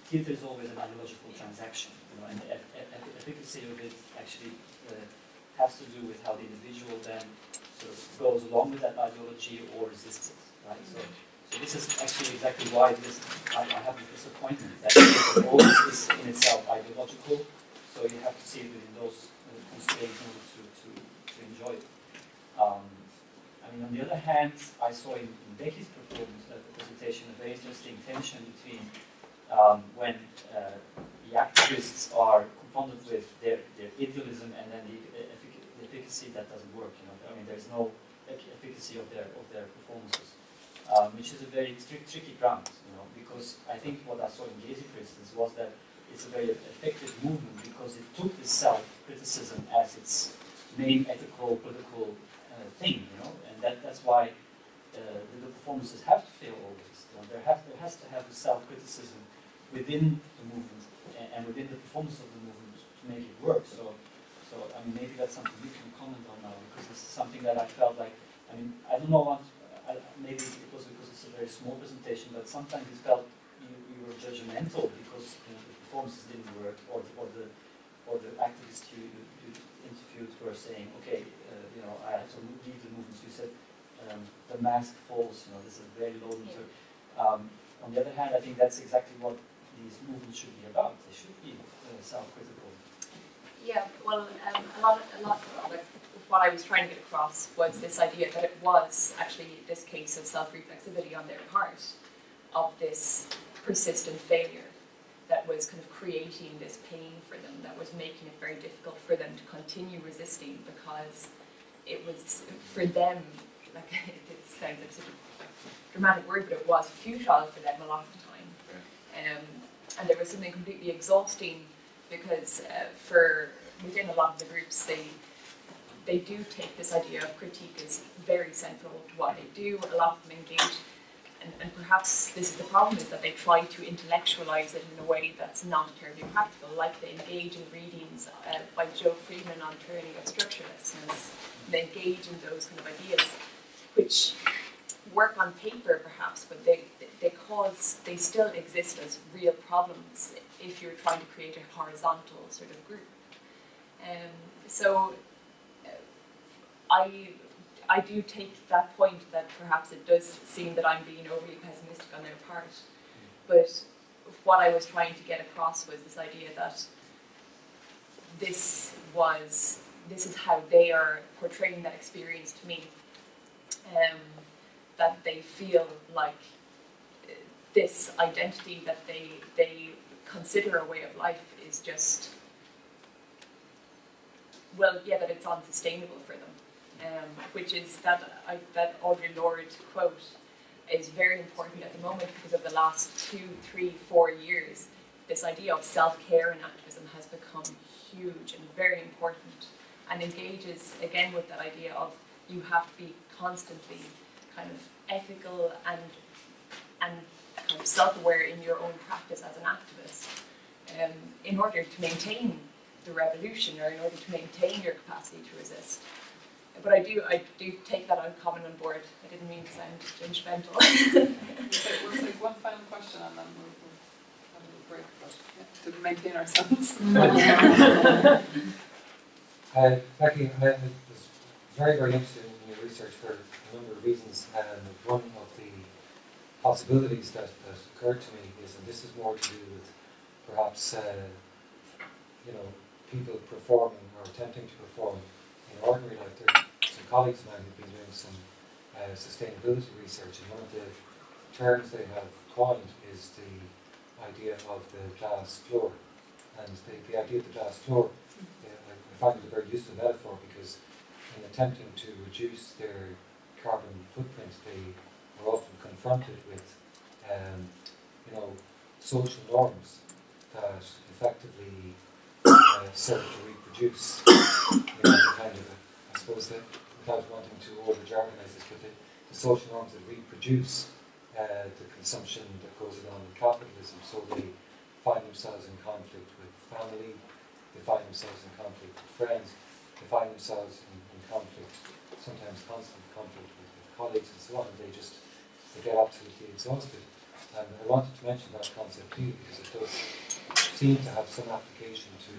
S5: theatre is always an ideological transaction, and the efficacy of it actually has to do with how the individual then sort of goes along with that ideology or resists it, right? So this is actually exactly why I have this disappointment that it always is in itself ideological, so you have to see it within those constraints in order to enjoy it. I mean, on the other hand, I saw in Becci's presentation a very interesting tension between when the activists are confronted with their idealism and then the efficacy that doesn't work. I mean, there's no efficacy of their performances, which is a very tricky ground. Because I think what I saw in Gezi, for instance, was that it's a very effective movement because it took this self-criticism as its main ethical, political thing. And that's why the performances have to fail always. There has to have a self-criticism within the movement and within the performance of the movement to make it work. So I mean, maybe that's something you can comment on now, because this is something that I felt like, I mean, I don't know what, maybe it was because it's a very small presentation, but sometimes it felt you were judgmental because the performances didn't work, or the activists you interviewed were saying, okay, I have to leave the movements. You said the mask falls. This is very low meter. On the other hand, I think that's exactly what these movements should be about. They should be self-critical.
S6: Yeah, well, a lot of what I was trying to get across was this idea that it was actually this case of self-reflexivity on their part, of this persistent failure that was kind of creating this pain for them, that was making it very difficult for them to continue resisting, because it was, for them, like, it sounds like such a dramatic word, but it was futile for them a lot of the time. And there was something completely exhausting, because within a lot of the groups, they do take this idea of critique as very central to what they do. A lot of them engage, and perhaps this is the problem, is that they try to intellectualize it in a way that's not terribly practical, like they engage in readings by Joe Friedman on Tyranny of Structurelessness. They engage in those kind of ideas, which work on paper perhaps, but they still exist as real problems if you're trying to create a horizontal sort of group. So I do take that point that perhaps it does seem that I'm being overly pessimistic on their part, but what I was trying to get across was this idea that this is how they are portraying that experience to me, that they feel like this identity that they consider a way of life is just, well, yeah, that it's unsustainable for them, which is that Audre Lorde quote is very important at the moment, because of the last 2, 3, 4 years, this idea of self-care in activism has become huge and very important, and engages again with that idea of you have to be constantly kind of ethical and kind of self-aware in your own practice as an activist, in order to maintain the revolution, or in order to maintain your capacity to resist. But I do take that uncommon on board. I didn't mean to sound judgmental.
S1: We'll take one final question and then we'll have a little break, but to maintain ourselves.
S12: Becci, I was very, very interested in your research for a number of reasons, and one of the possibilities that occurred to me is, and this is more to do with perhaps people performing or attempting to perform in ordinary life. There are some colleagues of mine who've been doing some sustainability research, and one of the terms they have coined is the idea of the glass floor. And the idea of the glass floor, I find it a very useful metaphor, because in attempting to reduce their carbon footprint, they are often confronted with social norms that effectively serve to reproduce kind of, I suppose, that without wanting to over-jargonize this, but the social norms that reproduce the consumption that goes along with capitalism. So they find themselves in conflict with family, they find themselves in conflict with friends, they find themselves in conflict, sometimes constant conflict with colleagues and so on, and they get absolutely exhausted. And I wanted to mention that concept to you because it does seem to have some application to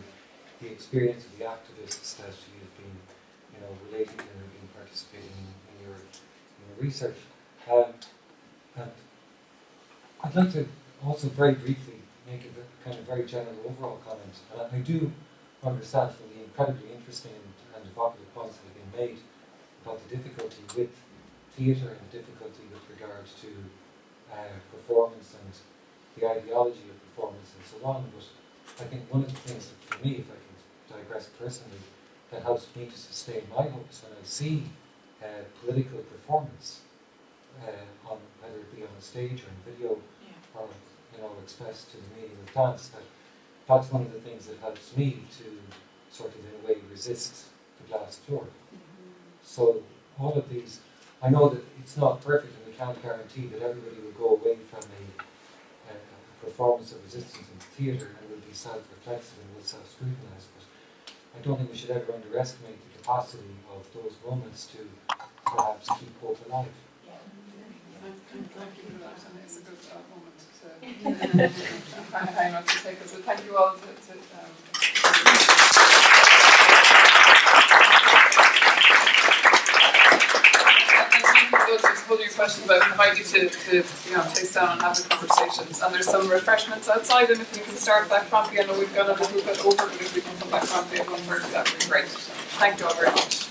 S12: the experience of the activists that you've been, relating to and been participating in your research. And I'd like to also very briefly make a kind of very general overall comment. And I do understand from the incredibly interesting and evocative points that have been made about the difficulty with theatre and the difficulty with regard to performance and the ideology of performance and so on. But I think one of the things that for me, if I can digress personally, that helps me to sustain my hopes when I see political performance, on whether it be on a stage or in video, or expressed to the medium of dance, that's one of the things that helps me to sort of in a way resist the glass floor. So all of these, I know that it's not perfect and we can't guarantee that everybody will go away from a performance of resistance in theatre and will be self-reflexive and will self-scrutinise, but I don't think we should ever underestimate the capacity of those moments to perhaps keep hope alive.
S1: Thank you for that, and it's a good moment to hang on to take us. So thank you all those who's holding your questions, but I invite you to taste down and have the conversations. And there's some refreshments outside, and if we can start back promptly, I know we've gone a little bit over, but if we can come back promptly at 1:30, that would be great. Thank you all very much.